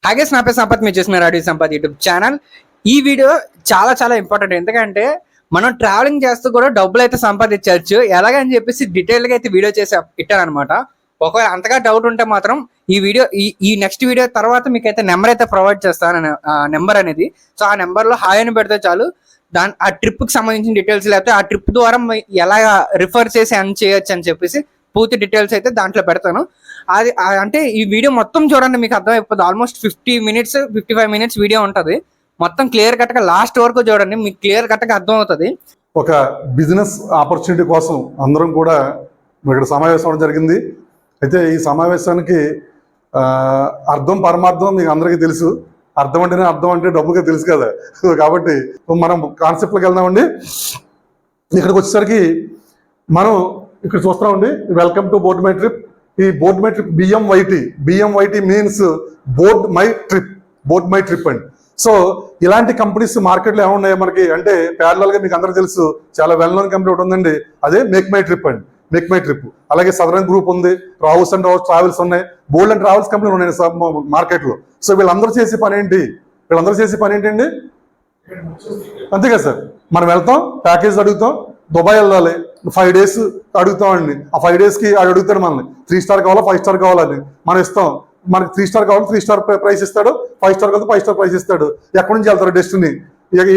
హాగే స్నాపే సంపత్ మీరు చేసిన రాడియో Sampath YouTube channel. ఈ వీడియో చాలా చాలా ఇంపార్టెంట్. ఎందుకంటే మనం ట్రావెలింగ్ చేస్తూ కూడా డబ్బులు అయితే సంపాదించవచ్చు ఎలాగని చెప్పేసి డీటెయిల్గా అయితే వీడియో చేసి ఇట్టాను అనమాట. ఒకవేళ అంతగా డౌట్ ఉంటే మాత్రం ఈ వీడియో ఈ నెక్స్ట్ వీడియో తర్వాత మీకు అయితే నెంబర్ అయితే ప్రొవైడ్ చేస్తాను, నెంబర్ అనేది. సో ఆ నెంబర్లో హాయ్ అని పెడితే చాలు, ఆ ట్రిప్కి సంబంధించిన డీటెయిల్స్ లేకపోతే ఆ ట్రిప్ ద్వారా ఎలా రిఫర్ చేసి అన్ చేయొచ్చు అని చెప్పేసి పూర్తి డీటెయిల్స్ అయితే దాంట్లో పెడతాను. అది అంటే ఈ వీడియో మొత్తం చూడండి, మీకు అర్థమైపోతుంది. ఆల్మోస్ట్ 55 మినిట్స్ వీడియో ఉంటుంది. మొత్తం క్లియర్ కట్గా లాస్ట్ వరకు చూడండి, మీకు క్లియర్ కట్గా అర్థం అవుతుంది. ఒక బిజినెస్ ఆపర్చునిటీ కోసం అందరం కూడా ఇక్కడ సమావేశం అవడం జరిగింది. అయితే ఈ సమావేశానికి అర్థం పరమార్థం మీకు అందరికీ తెలుసు. అర్థం అంటేనే అర్థం అంటే డబ్బుగా తెలుసు కదా. కాబట్టి మనం కాన్సెప్ట్లోకి వెళ్దామండి. ఇక్కడికి వచ్చేసరికి మనం ఇక్కడ చూస్తామండి, welcome to boat my trip. ఈ boat my trip BMYT means boat my trip అండి. సో ఇలాంటి కంపెనీస్ మార్కెట్లో ఏమున్నాయి మనకి అంటే ప్యారలల్గా మీకు అందరూ తెలుసు, చాలా వెల్ నోన్ కంపెనీ ఒకటి ఉందండి, అదే మేక్ మై ట్రిప్ అండి. మేక్ మై ట్రిప్ అలాగే సదరన్ గ్రూప్ ఉంది, రావుస్ అండ్ రావుస్ ట్రావెల్స్ ఉన్నాయి, బోల్డ్ అండ్ ట్రావెల్స్ కంపెనీలు ఉన్నాయి మార్కెట్లో. సో వీళ్ళందరూ చేసే పని ఏంటండి? అంతే కదా సార్, మనం వెళ్తాం, ప్యాకేజ్ అడుగుతాం, దుబాయ్ వెళ్ళాలి, 5 days అడుగుతామండి. ఆ 5 daysకి అడుగుతాడు మనల్ని 3 star కావాలా 5 star కావాలని మనం ఇస్తాం. మనకి 3 star కావాలి 3 star ప్రైస్ ఇస్తాడు, 5 star కావాలి 5 star ప్రైస్ ఇస్తాడు. ఎక్కడి నుంచి వెళ్తారు డెస్టినీ,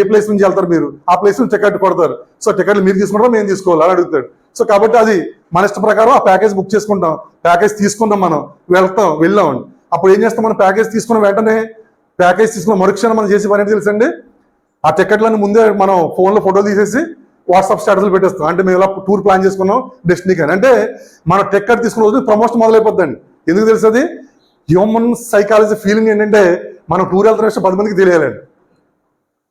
ఏ ప్లేస్ నుంచి వెళ్తారు మీరు, ఆ ప్లేస్ నుంచి టికెట్ కొడతారు. సో టికెట్లు మీరు తీసుకుంటారా మేము తీసుకోవాలి అని అడుగుతాడు. సో కాబట్టి అది మన ఇష్ట ప్రకారం ఆ ప్యాకేజ్ బుక్ చేసుకుంటాం. ప్యాకేజ్ తీసుకుంటాం, మనం వెళ్ళామండి. అప్పుడు ఏం చేస్తాం, మనం ప్యాకేజ్ తీసుకున్న వెంటనే ప్యాకేజ్ తీసుకున్న మరుక్షణం మనం చేసే పని ఏంటి తెలుసండి, ఆ టికెట్లను ముందే మనం ఫోన్లో ఫోటోలు తీసేసి వాట్సాప్ స్టేటస్లు పెట్టేస్తాం. అంటే మేము ఇలా టూర్ ప్లాన్ చేసుకున్నాం డెస్టినీకి అని. అంటే మనం టికెట్ తీసుకున్న రోజు ప్రమోషన్ మొదలైపోద్దండి. ఎందుకు తెలుస్తుంది, హ్యూమన్ సైకాలజీ ఫీలింగ్ ఏంటంటే మనం టూర్ వెళ్తున్న విషయం 10 మందికి తెలియాలండి.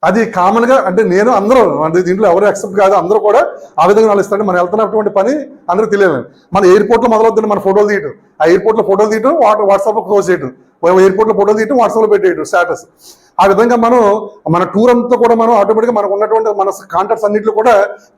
అది కామన్గా అంటే నేను అందరూ అంటే దీంట్లో ఎవరు ఎక్సెప్ట్ కాదు, అందరూ కూడా ఆ విధంగా ఆలోచిస్తారండి. మనం వెళ్తున్నటువంటి పని అందరికీ తెలియాలండి. మన ఎయిర్పోర్ట్లో మొదలవుతుంది మన ఫోటోలు తీయటం, ఆ ఎయిర్పోర్ట్లో ఫోటోలు తీయటం, వాట్సాప్లో క్లోజ్ చేయటం, ఎయిర్పోర్ట్లో ఫోటోలు తీయటం, వాట్సాప్లో పెట్టేయటం స్టేటస్. ఆ విధంగా మన టూర్ అంతా కూడా మనం ఆటోమేటిక్గా మనకు ఉన్నటువంటి మన కాంటాక్ట్స్ అన్నింటిలో కూడా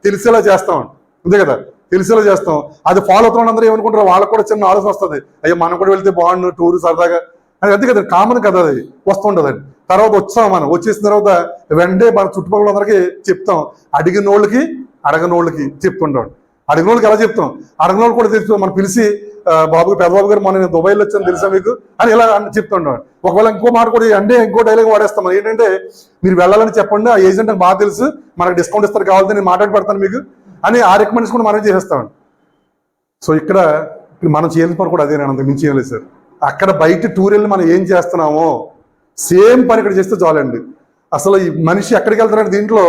తెలిసేలా చేస్తాం. అంతే కదా, తెలిసేలా చేస్తాం. అది ఫాలో అవుతున్న అందరూ ఏమనుకుంటారు, వాళ్ళకు కూడా చిన్న ఆలోచన వస్తుంది, అయ్యో మనం కూడా వెళ్తే బాగుండు టూర్ సరదాగా అది. అంతే కదా, కామన్ కదా, అది వస్తుంటుందండి. తర్వాత మనం వచ్చేసిన తర్వాత వెంటనే మన చుట్టుపక్కల అందరికీ చెప్తాం. అడగనోళ్ళకి చెప్తుంటాం. అడిగినోళ్ళకి ఎలా చెప్తాం, అడగనోళ్ళు కూడా చెప్తాం. మనం పిలిచి పెద్దబాబు గారు మన నేను దుబాయ్లో వచ్చాను తెలుసా మీకు అని ఇలా చెప్తుంటాం. ఒకవేళ ఇంకో మాట కూడా అంటే ఇంకో డైలాగ్ వాడేస్తాం. ఏంటంటే మీరు వెళ్ళాలని చెప్పండి, ఆ ఏజెంట్ నాకు బాగా తెలుసు, మనకు డిస్కౌంట్ ఇస్తారు, కావాలంటే నేను మాట్లాడి పెడతాను మీకు అని ఆ రికమెండేషన్ కూడా మనం చేసేస్తామండి. సో ఇక్కడ మనం చేయాల్సిన పని కూడా అదే, నేను అంత మించి చేయలేదు సార్. అక్కడ బయట టూర్ వెళ్ళి మనం ఏం చేస్తున్నామో సేమ్ పని ఇక్కడ చేస్తే చాలండి. అసలు ఈ మనిషి ఎక్కడికి వెళ్తారంటే దీంట్లో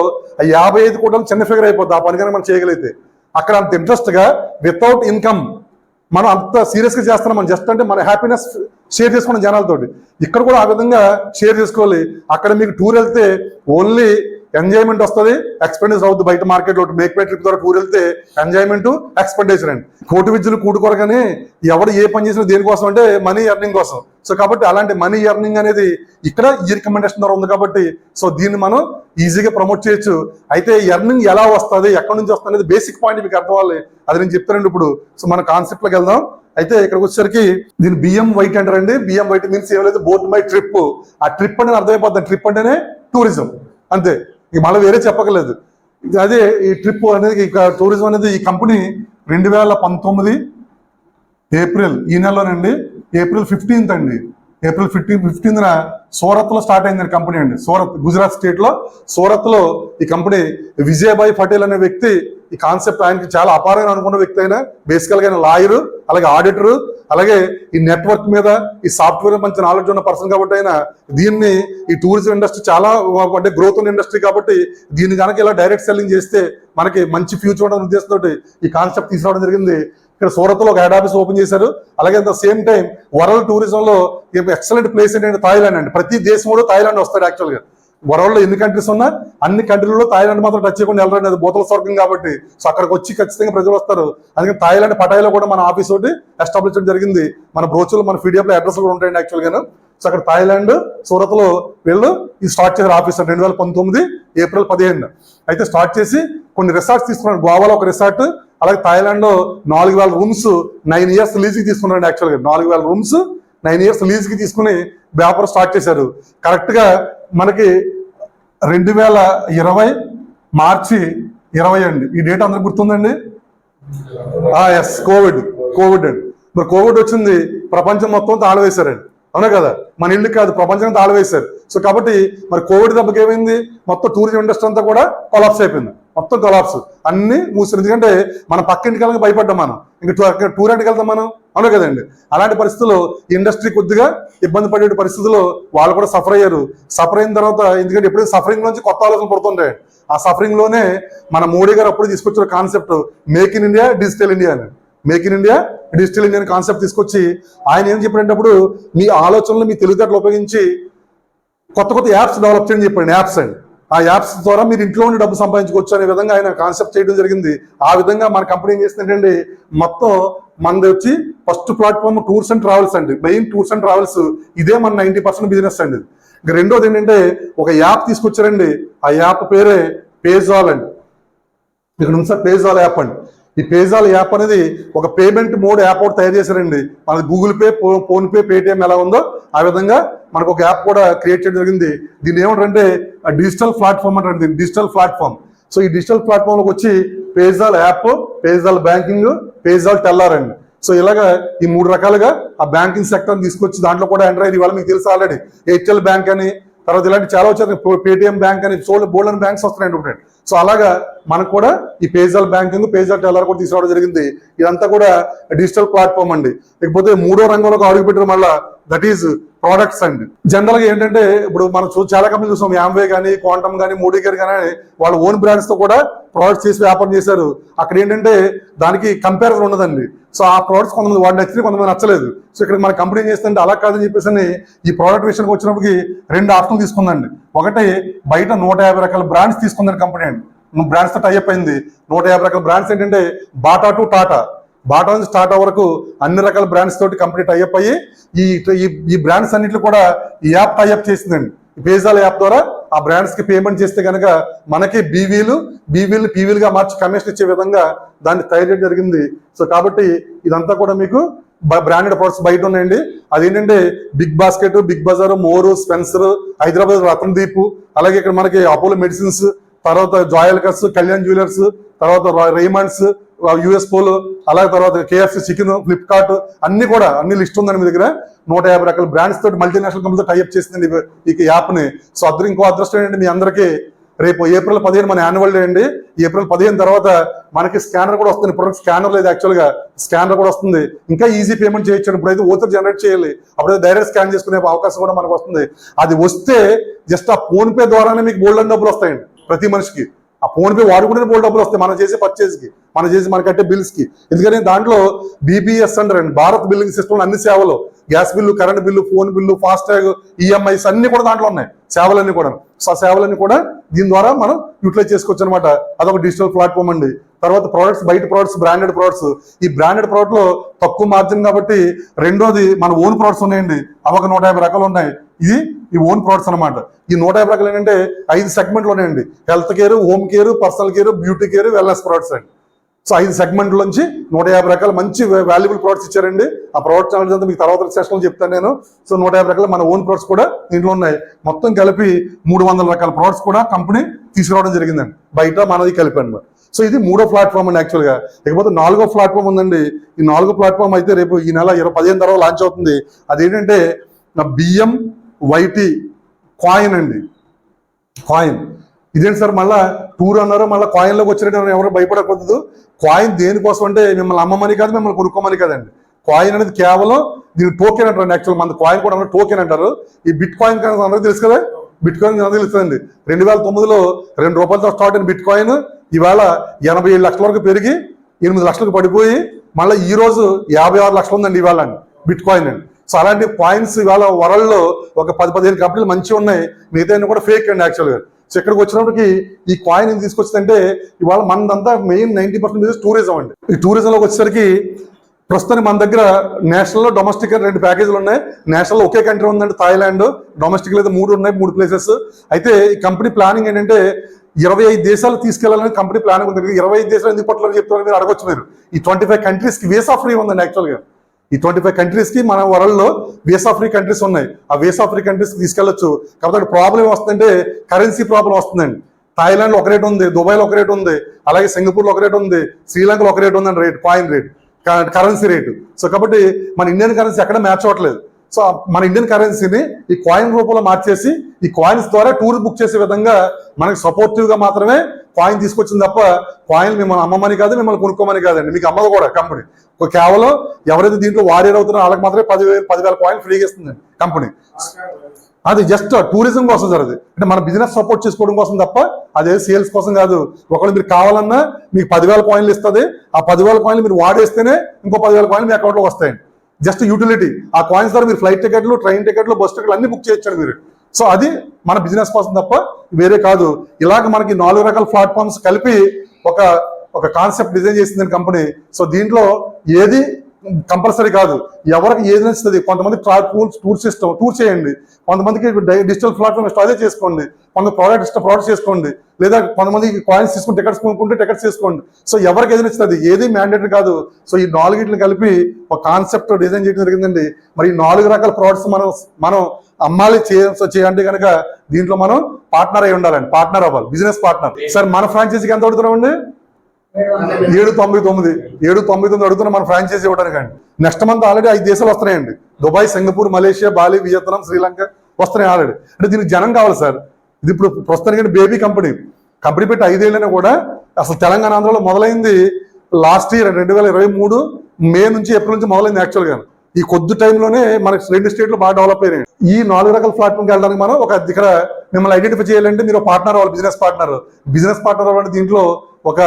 55 కూడా చిన్న ఫిగర్ అయిపోద్ది ఆ పని కనుక మనం చేయగలిగితే. అక్కడ అంత ఇంట్రెస్ట్గా వితౌట్ ఇన్కమ్ మనం అంత సీరియస్గా చేస్తున్నాం. మనం జస్ట్ అంటే మన హ్యాపీనెస్ షేర్ చేసుకోవడం జనాలతోటి. ఇక్కడ కూడా ఆ విధంగా షేర్ చేసుకోవాలి. అక్కడ మీకు టూర్ వెళ్తే ఓన్లీ ఎంజాయ్మెంట్ వస్తుంది, ఎక్స్పెండిచర్ అవుతుంది. బయట మార్కెట్లో మేక్ మై ట్రిప్ ద్వారా టూర్ వెళ్తే ఎంజాయ్మెంట్ ఎక్స్పెండిచర్ అండి. కోటి విద్యలు కూడుకోరగానే ఎవడు ఏ పని చేసినా దేనికోసం అంటే మనీ ఎర్నింగ్ కోసం. సో కాబట్టి అలాంటి మనీ ఎర్నింగ్ అనేది ఇక్కడ ఈ రికమెండేషన్ ద్వారా ఉంది కాబట్టి సో దీన్ని మనం ఈజీగా ప్రమోట్ చేయొచ్చు. అయితే ఎర్నింగ్ ఎలా వస్తుంది, ఎక్కడి నుంచి వస్తుంది అనేది బేసిక్ పాయింట్ మీకు అర్థం అవ్వాలి, అది నేను చెప్తానండి ఇప్పుడు. సో మన కాన్సెప్ట్లోకి వెళ్దాం. అయితే ఇక్కడికి వచ్చేసరికి దీన్ని బిఎంవైటీ అంటారండి. బిఎంవైటీ మీన్స్ ఏం లేదు, బోట్ మై ట్రిప్. ఆ ట్రిప్ అనేది అర్థమైపోతుంది, ట్రిప్ అంటేనే టూరిజం అంతే, ఇక మళ్ళీ వేరే చెప్పకలేదు. అదే ఈ ట్రిప్ అనేది టూరిజం అనేది ఈ కంపెనీ 2019 ఏప్రిల్ ఈ నెలలోనండి, ఏప్రిల్ 15th అండి, ఏప్రిల్ 15th సూరత్లో స్టార్ట్ అయిందండి కంపెనీ అండి. సూరత్ గుజరాత్ స్టేట్లో సూరత్లో ఈ కంపెనీ విజయభాయ్ పటేల్ అనే వ్యక్తి ఈ కాన్సెప్ట్ ఆయనకి చాలా అపారంగా అనుకున్న వ్యక్తి. అయినా బేసికల్గా ఆయన లాయరు, అలాగే ఆడిటరు, అలాగే ఈ నెట్వర్క్ మీద ఈ సాఫ్ట్వేర్ మంచి నాలెడ్జ్ ఉన్న పర్సన్ కాబట్టి ఆయన దీన్ని ఈ టూరిజం ఇండస్ట్రీ చాలా అంటే గ్రోత్ ఉన్న ఇండస్ట్రీ కాబట్టి దీన్ని కనుక ఇలా డైరెక్ట్ సెల్లింగ్ చేస్తే మనకి మంచి ఫ్యూచర్ ఉండే ఉద్దేశంతో ఈ కాన్సెప్ట్ తీసుకురావడం జరిగింది. ఇక్కడ సూరత్లో ఒక హెడ్ ఆఫీస్ ఓపెన్ చేశారు. అలాగే at the same time world టూరిజంలో ఎక్సలెంట్ ప్లేస్ ఏంటంటే థాయిలాండ్ అండి. ప్రతి దేశంలో థాయిలాండ్ వస్తాడు. యాక్చువల్గా వరల్డ్లో ఎన్ని కంట్రీస్ ఉన్నా అన్ని కంట్రీలలో థాయిలాండ్ మాత్రం టచ్ చేయకుండా వెళ్ళరండి, అది భూతల స్వర్గం కాబట్టి. సో అక్కడికి వచ్చి ఖచ్చితంగా ప్రజలు వస్తారు. అందుకని థాయిలాండ్ పటాయిలో కూడా మన ఆఫీస్ ఒకటి ఎస్టాబ్లిష్ చేయడం జరిగింది. మన బ్రోచర్లో మన పీడిఎఫ్లో అడ్రస్ కూడా ఉంటాయండి యాక్చువల్గాను. సో అక్కడ థాయిలాండ్ సూరత్లో వీళ్ళు ఇది స్టార్ట్ చేశారు ఆఫీస్ 2019 ఏప్రిల్ 15. అయితే స్టార్ట్ చేసి కొన్ని రిసార్ట్స్ తీసుకున్నారు. గోవాలో ఒక రిసార్ట్, అలాగే థాయిలాండ్లో 4000 రూమ్స్ 9 years లీజుకి తీసుకున్నారండి. యాక్చువల్గా 4000 రూమ్స్ 9 years లీజ్కి తీసుకుని వ్యాపారం స్టార్ట్ చేశారు. కరెక్ట్గా మనకి 2020 మార్చి 20 అండి. ఈ డేట్ అందరికి గుర్తుందండి? ఎస్, కోవిడ్ అండి. మరి కోవిడ్ వచ్చింది, ప్రపంచం మొత్తం తాళవేశారండి, అవునా కదా? మన ఇల్లు కాదు, ప్రపంచం తాళవేశారు. సో కాబట్టి మరి కోవిడ్ దెబ్బకి ఏమైంది, మొత్తం టూరిజం ఇండస్ట్రీ అంతా కూడా కొలాప్స్ అయిపోయింది, మొత్తం కొలాప్స్, అన్ని మూసారు. ఎందుకంటే మన పక్క ఇంటికి వెళ్ళక భయపడ్డాం మనం, ఇంకా టూర్ ఇంటికి వెళ్తాం మనం, అవునా కదండి? అలాంటి పరిస్థితుల్లో ఇండస్ట్రీ కొద్దిగా ఇబ్బంది పడే పరిస్థితుల్లో వాళ్ళు కూడా సఫర్ అయ్యారు. సఫర్ అయిన తర్వాత, ఎందుకంటే ఎప్పుడైతే సఫరింగ్ నుంచి కొత్త ఆలోచన పడుతుంటాయి, ఆ సఫరింగ్ లోనే మన మోడీ గారు అప్పుడు తీసుకొచ్చిన concept make in India digital India అని. Make in India digital India concept తీసుకొచ్చి ఆయన ఏం చెప్పినప్పుడు, మీ ఆలోచనలు మీ తెలివితేటలు ఉపయోగించి కొత్త కొత్త యాప్స్ డెవలప్ చేయని చెప్పండి. యాప్స్ అండి, ఆ యాప్స్ ద్వారా మీరు ఇంట్లో ఉండి డబ్బు సంపాదించుకోవచ్చు అనే విధంగా ఆయన కాన్సెప్ట్ చేయడం జరిగింది. ఆ విధంగా మన కంపెనీ ఏం చేస్తుందంటే, మొత్తం మనది వచ్చి first platform tours and travels అండి. మెయిన్ టూర్స్ అండ్ ట్రావెల్స్ ఇదే మన 90% బిజినెస్ అండి. ఇంకా రెండోది ఏంటంటే, ఒక యాప్ తీసుకొచ్చారండి. ఆ యాప్ పేరే పేజాల్ అండి. ఇక్కడ ఉంది సార్ పేజాల్ యాప్ అండి. ఈ పేజాల్ యాప్ అనేది ఒక పేమెంట్ మోడ్ యాప్ ఒకటి తయారు చేశారండి. మనకి Google pay, phone pay, Paytm ఎలా ఉందో ఆ విధంగా మనకు ఒక యాప్ కూడా క్రియేట్ చేయడం జరిగింది. దీన్ని ఏమంటారంటే డిజిటల్ ప్లాట్ఫామ్ అంటారు, డిజిటల్ ప్లాట్ఫామ్. సో ఈ డిజిటల్ ప్లాట్ఫామ్ లోకి వచ్చి పేజాల్ యాప్, పేజాల్ బ్యాంకింగ్, పేజాల్ టెల్లర్ అండి. సో ఇలాగా ఈ 3 రకాలుగా ఆ బ్యాంకింగ్ సెక్టర్ తీసుకొచ్చి దాంట్లో కూడా ఎంటర్ అయ్యి, ఇవాళ మీకు తెలుసు ఆల్రెడీ ఎయిర్టెల్ బ్యాంక్ అని, తర్వాత ఇలాంటి చాలా వచ్చారు, పేటిఎం బ్యాంక్ అని, బోల్డెన్ బ్యాంక్స్ వస్తున్నాయి. సో అలాగా మనకు కూడా ఈ పేజాల్ బ్యాంకింగ్, పేజాల్ టెల్లర్ కూడా తీసుకురావడం జరిగింది. ఇదంతా కూడా డిజిటల్ ప్లాట్ఫామ్ అండి. ఇకపోతే 3వ రంగంలోకి అడుగుపెట్టిన మళ్ళా దట్ ఈజ్ ప్రోడక్ట్స్ అండి. జనరల్ గా ఏంటంటే, ఇప్పుడు మనం చాలా కంపెనీ చూసాం, యాంవే కానీ, క్వాంటమ్ కానీ, మోడీ గారు కానీ, వాళ్ళ ఓన్ బ్రాండ్స్ తో కూడా ప్రోడక్ట్స్ చేసి వ్యాపారం చేశారు. అక్కడ ఏంటంటే దానికి కంపారిజన్ ఉండదండి. సో ఆ ప్రోడక్ట్స్ కొంతమంది వాడు నచ్చింది, కొంతమంది నచ్చలేదు. సో ఇక్కడ మన కంపెనీ ఏం చేస్తుంటే, అలా కాదని చెప్పేసి ఈ ప్రోడక్ట్ విషయానికి వచ్చినప్పటికి 2 ఆప్షన్లు తీసుకుందండి. ఒకటి, బయట 150 రకాల బ్రాండ్స్ తీసుకుందని కంపెనీ అండి. బ్రాండ్స్ తో టైప్ అయింది. 150 రకాల బ్రాండ్స్ ఏంటంటే బాటా టు టాటా, బాటా నుంచి టాటా వరకు అన్ని రకాల బ్రాండ్స్ తోటి కంపెనీ టైప్ అయ్యి ఈ బ్రాండ్స్ అన్నింటిలో కూడా ఈ యాప్ టైప్ చేసిందండి. పేజాల్ యాప్ ద్వారా ఆ బ్రాండ్స్ కి పేమెంట్ చేస్తే కనుక మనకి బీవీలు పీవీలుగా మార్చి కమిషన్ ఇచ్చే విధంగా దాన్ని తయారు చేయడం జరిగింది. సో కాబట్టి ఇదంతా కూడా మీకు బ్రాండెడ్ ప్రొడక్ట్స్ బయట ఉన్నాయండి. అదేంటంటే బిగ్ బాస్కెట్, బిగ్ బజార్, మోరు, స్పెన్సర్, హైదరాబాద్ రతన్దీప్, అలాగే ఇక్కడ మనకి అపోలో మెడిసిన్స్, తర్వాత జాయల్కర్స్, కళ్యాణ్ జ్యువెలర్స్, తర్వాత రేమండ్స్, యుఎస్ పోలో, అలాగే తర్వాత కేఎఫ్సి చికెన్, ఫ్లిప్కార్ట్, అన్ని లిస్ట్ ఉందండి మీ దగ్గర. 150 రకాల బ్రాండ్స్ తోటి మల్టీనేషనల్ కంపెనీతో టైప్ చేసిందండి ఈ యాప్ ని. సో ఇంకో అదృష్టం ఏంటంటే, మీ అందరికీ రేపు ఏప్రిల్ 15 మన యాన్యువల్ డే అండి. ఏప్రిల్ 15 తర్వాత మనకి స్కానర్ కూడా వస్తుంది. ప్రొడక్ట్ స్కానర్ లేదు, యాక్చువల్ గా స్కానర్ కూడా వస్తుంది. ఇంకా ఈజీ పేమెంట్ చేయొచ్చు. ఇప్పుడైతే ఓటర్ జనరేట్ చేయాలి, అప్పుడైతే డైరెక్ట్ స్కాన్ చేసుకునే అవకాశం కూడా మనకు వస్తుంది. అది వస్తే జస్ట్ ఆ ఫోన్ పే ద్వారానే మీకు గోల్డెన్ డబ్బులు వస్తాయండి ప్రతి మనిషికి. ఆ ఫోన్ పే వాడుకుంటే బోల్డ్ డబ్బులు వస్తాయి మనం చేసే పర్చేస్ కి, మనం కట్టే బిల్స్ కి. ఎందుకంటే దాంట్లో బీబీఎస్ అంటారండి, భారత్ బిల్లింగ్ సిస్టమ్ అన్ని సేవలు, gas bill, current bill, phone bill, FASTag, EMIs అన్ని కూడా దాంట్లో ఉన్నాయి, సేవలన్నీ కూడా. సో ఆ సేవలన్నీ కూడా దీని ద్వారా మనం యూటిలైజ్ చేసుకోవచ్చు అనమాట. అదొక డిజిటల్ ప్లాట్ఫామ్ అండి. తర్వాత ప్రోడక్ట్స్, బయట ప్రోడక్ట్స్, బ్రాండెడ్ ప్రోడక్ట్స్. ఈ బ్రాండెడ్ ప్రోడక్ట్ లో తక్కువ మార్జిన్ కాబట్టి రెండోది మన ఓన్ ప్రోడక్ట్స్ ఉన్నాయండి. అవి ఒక 150 రకాలు ఉన్నాయి. ఈ ఓన్ ప్రోడక్ట్స్ అనమాట. ఈ 150 రకాలు ఏంటంటే 5 సెగ్మెంట్లు ఉన్నాయండి. Health care, home care, personal care, beauty care, wellness products అండి. సో 5 సెగ్మెంట్ల నుంచి 150 రకాల మంచి వాల్యుబుల్ ప్రోడక్ట్స్ ఇచ్చారండి. ఆ ప్రోడక్ట్స్ అనేది మీకు తర్వాత సెషన్లో చెప్తాను నేను. సో 150 రకాల మన ఓన్ ప్రోడక్ట్స్ కూడా దీంట్లో ఉన్నాయి. మొత్తం కలిపి 300 రకాల ప్రోడక్ట్స్ కూడా కంపెనీ తీసుకురావడం జరిగిందండి, బయట మనది కలిపి అనమాట. సో ఇది 3వ ప్లాట్ఫామ్ అండి యాక్చువల్గా. ఇకపోతే 4వ ప్లాట్ఫామ్ ఉందండి. ఈ 4వ ప్లాట్ఫామ్ అయితే రేపు ఈ నెల 15 తర్వాత లాంచ్ అవుతుంది. అదేంటంటే BMYT కాయిన్ అండి. కాయిన్ ఇదేంటి సార్, మళ్ళీ టూర్ అన్నారు, మళ్ళీ కాయిన్లోకి వచ్చినట్టు ఎవరు భయపడకూడదు. కాయిన్ దేనికోసం అంటే మిమ్మల్ని అమ్మమని కాదు, మిమ్మల్ని కొనుక్కోమని కాదండి. కాయిన్ అనేది కేవలం దీని టోకెన్ అంటారు. యాక్చువల్ మన కాయిన్ కూడా టోకెన్ అంటారు. ఈ బిట్ కాయిన్ అందరికీ తెలుసు కదా, బిట్ కాయిన్ అందరికీ తెలుస్తుందండి. 2009లో ₹2 స్టార్ట్ అయిన బిట్ కాయిన్ ఇవాళ 87 లక్షల వరకు పెరిగి 8 లక్షలకు పడిపోయి మళ్ళీ ఈ రోజు 56 లక్షలు ఉందండి ఇవాళ అండి బిట్ కాయిన్ అండి. సో అలాంటి కాయిన్స్ ఇవాళ వరల్డ్ లో ఒక 10-15 కంపెనీలు మంచిగా ఉన్నాయి, మిగతా కూడా ఫేక్ అండి యాక్చువల్గా. సో ఇక్కడికి వచ్చినప్పటికి ఈ కాయిన్ తీసుకొచ్చిందంటే ఇవాళ మనదంతా మెయిన్ 90% టూరిజం అండి. ఈ టూరిజంలోకి వచ్చేసరికి ప్రస్తుతానికి మన దగ్గర నేషనల్, డొమెస్టిక్ 2 ప్యాకేజీలు ఉన్నాయి. నేషనల్ ఒకే కంట్రీ ఉందండి, థాయిలాండ్. డొమెస్టిక్ అయితే 3 ఉన్నాయి, 3 ప్లేసెస్. అయితే ఈ కంపెనీ ప్లానింగ్ ఏంటంటే 25 దేశాలు తీసుకెళ్లాలని కంపెనీ ప్లానింగ్ ఉంది. 25 దేశాలు ఎందుకు పట్ల చెప్తారని మీరు అడగొచ్చు. మీరు ఈ 25 కంట్రీస్ కి వీసా ఫ్రీ ఉందండి యాక్చువల్గా. ఈ 25 కంట్రీస్కి మన వరల్డ్లో వీసా ఫ్రీ కంట్రీస్ ఉన్నాయి. ఆ వీసా ఫ్రీ కంట్రీస్కి తీసుకెళ్ళొచ్చు. కాబట్టి ప్రాబ్లం వస్తుందంటే కరెన్సీ ప్రాబ్లం వస్తుందండి. థాయిలాండ్లో ఒక రేట్ ఉంది, దుబాయ్లో ఒక రేట్ ఉంది, అలాగే సింగపూర్లో ఒక రేట్ ఉంది, శ్రీలంకలో ఒక రేట్ ఉందండి, coin rate, currency rate. So కాబట్టి మన ఇండియన్ కరెన్సీ ఎక్కడ మ్యాచ్ అవ్వట్లేదు. సో మన ఇండియన్ కరెన్సీని ఈ కాయిన్ రూపంలో మార్చేసి ఈ కాయిన్స్ ద్వారా టూర్ బుక్ చేసే విధంగా మనకి సపోర్టివ్గా మాత్రమే కాయిన్ తీసుకొచ్చింది తప్ప కాయిన్ మిమ్మల్ని అమ్మమని కాదు, మిమ్మల్ని కొనుక్కోమని కాదండి. మీకు అమ్మదు కూడా కంపెనీ. కేవలం ఎవరైతే దీంట్లో వారియర్ అవుతున్నారో వాళ్ళకి మాత్రమే 10,000 కాయిన్ ఫ్రీగా ఇస్తుందండి కంపెనీ. అది జస్ట్ టూరిజం కోసం జరగదు, అంటే మన బిజినెస్ సపోర్ట్ చేసుకోవడం కోసం తప్ప అదే సేల్స్ కోసం కాదు. ఒకవేళ మీరు కావాలన్నా మీకు 10,000 కాయిన్లు ఇస్తుంది. ఆ 10,000 కాయిన్లు మీరు వాడేస్తేనే ఇంకో 10,000 కాయిన్లు మీ అకౌంట్లోకి వస్తాయండి. Just utility. ఆ కాయిన్స్ ద్వారా మీరు ఫ్లైట్ టికెట్లు, ట్రైన్ టికెట్లు, బస్ టికెట్లు అన్ని బుక్ చేయొచ్చండి మీరు. సో అది మన బిజినెస్ కోసం తప్ప వేరే కాదు. ఇలాగ మనకి 4 రకాల ప్లాట్ఫామ్స్ కలిపి ఒక కాన్సెప్ట్ డిజైన్ చేసిందని కంపెనీ. సో దీంట్లో ఏది కంపల్సరీ కాదు, ఎవరికి ఏది నచ్చుతుంది. కొంతమంది టూర్ చేయండి, కొంతమందికి డిజిటల్ ప్లాట్ఫామ్ ఇష్టం అదే చేసుకోండి, కొంత ప్రోడక్ట్ చేసుకోండి, లేదా కొంతమందికి కాయిన్స్ తీసుకుని టికెట్స్ కొనుక్కుంటే టికెట్స్ చేసుకోండి. సో ఎవరికి ఏది నచ్చుతుంది, ఏది మ్యాండేటరీ కాదు. సో ఈ 4 కలిపి ఒక కాన్సెప్ట్ డిజైన్ చేయడం జరిగిందండి. మరి ఈ 4 రకాల ప్రోడక్ట్స్ మనం అమ్మాలి చేయాలంటే కనుక దీంట్లో మనం పార్ట్నర్ అయి ఉండాలండి, పార్ట్నర్ అవ్వాలి, బిజినెస్ పార్ట్నర్. సార్ మన ఫ్రాంచైజీకి ఎంత అడుగుతున్నామండి? 799 అడుగుతున్నాం మన ఫ్రాంచైజీ ఇవ్వడానికి అండి. నెక్స్ట్ మంత్ ఆల్రెడీ 5 దేశాలు వస్తున్నాయండి. Dubai, Singapore, Malaysia, Bali, Vietnam, Sri Lanka వస్తున్నాయి ఆల్రెడీ. అంటే దీనికి జనం కావాలి సార్. ఇది ఇప్పుడు ప్రస్తుతానికి బేబీ కంపెనీ పెట్టి 5 ఏళ్ళైనా కూడా అసలు తెలంగాణ, ఆంధ్రలో మొదలైంది లాస్ట్ ఇయర్ 2023 మే నుంచి, ఏప్రిల్ నుంచి మొదలైంది యాక్చువల్గా. ఈ కొద్ది టైంలోనే మనకి 2 స్టేట్లు బాగా డెవలప్ అయినాయి. ఈ 4 రకాల ప్లాట్ఫామ్కి వెళ్ళడానికి మనం ఇక్కడ మిమ్మల్ని ఐడెంటిఫై చేయాలంటే మీరు పార్ట్నర్ అవ్వాలి, బిజినెస్ పార్ట్నర్ అవ్వాలంటే దీంట్లో ఒక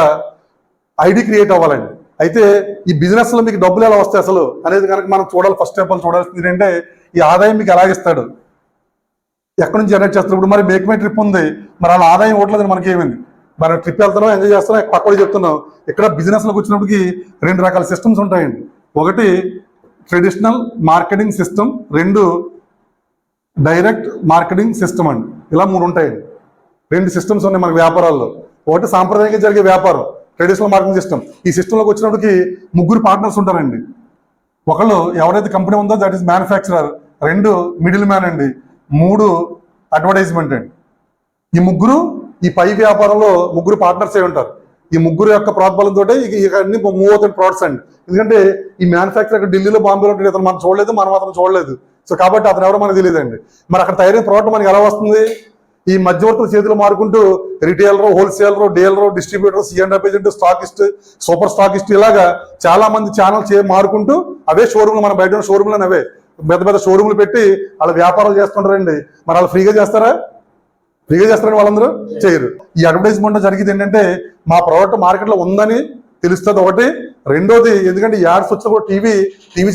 ఐడి క్రియేట్ అవ్వాలండి. అయితే ఈ బిజినెస్ లో మీకు డబ్బులు ఎలా వస్తాయి అసలు అనేది కనుక మనం చూడాలి. ఫస్ట్ ఆఫ్ ఆల్ చూడాల్సింది ఏంటంటే ఈ ఆదాయం మీకు ఎలాగిస్తాడు, ఎక్కడి నుంచి జనరేట్ చేస్తారు. ఇప్పుడు మరి మేక్ మై ట్రిప్ ఉంది, మరి అలా ఆదాయం ఇవ్వట్లేదు మనకి. ఏమైంది, మనం ట్రిప్ వెళ్తున్నాం, ఎంజాయ్ చేస్తున్నాం, పక్కన చెప్తున్నాం. ఇక్కడ బిజినెస్ లోకి వచ్చినప్పటికి 2 రకాల సిస్టమ్స్ ఉంటాయండి. ఒకటి traditional marketing system, 2 direct marketing system అండి. ఇలా 3 ఉంటాయండి. 2 సిస్టమ్స్ ఉన్నాయి మనకి వ్యాపారాల్లో. ఒకటి సాంప్రదాయంగా జరిగే వ్యాపారం, ట్రెడిషనల్ మార్కెటింగ్ సిస్టమ్. ఈ సిస్టంలోకి వచ్చినప్పటికి 3 పార్ట్నర్స్ ఉంటారండి. ఒకళ్ళు ఎవరైతే కంపెనీ ఉందో that is manufacturer, 2 middle man అండి, 3 అడ్వర్టైజ్మెంట్ అండి. ఈ 3 ఈ పై వ్యాపారంలో 3 పార్ట్నర్స్ అయి ఉంటారు. ఈ 3 యొక్క ప్రోత్బలంతో అన్ని మూవ్ అవుతున్న ప్రోడక్ట్స్ అండి. ఎందుకంటే ఈ మ్యానుఫ్యాక్చర్ ఢిల్లీలో, బాంబేలో ఇతను మనం చూడలేదు, మనం అతను చూడలేదు. సో కాబట్టి అతను ఎవరో మనకు తెలియదండి. మరి అక్కడ తయారైన ప్రోడక్ట్ మనకి ఎలా వస్తుంది? ఈ మధ్యవర్తుల చేతులు మారుకుంటూ retailer, wholesaler, dealer, distributor, C&F agent, stockist, super stockist, ఇలాగా చాలా మంది ఛానల్ మారుకుంటూ అవే షోరూమ్లు, మన బయట షోరూమ్లు అవే పెద్ద పెద్ద షోరూమ్లు పెట్టి వాళ్ళ వ్యాపారాలు చేస్తుంటారండి. మరి వాళ్ళు ఫ్రీగా చేస్తారని వాళ్ళందరూ చేయరు. ఈ అడ్వర్టైజ్మెంట్ జరిగింది ఏంటంటే మా ప్రోడక్ట్ మార్కెట్లో ఉందని తెలుస్తుంది ఒకటి. రెండోది ఎందుకంటే యాడ్స్ వచ్చినా కూడా టీవీ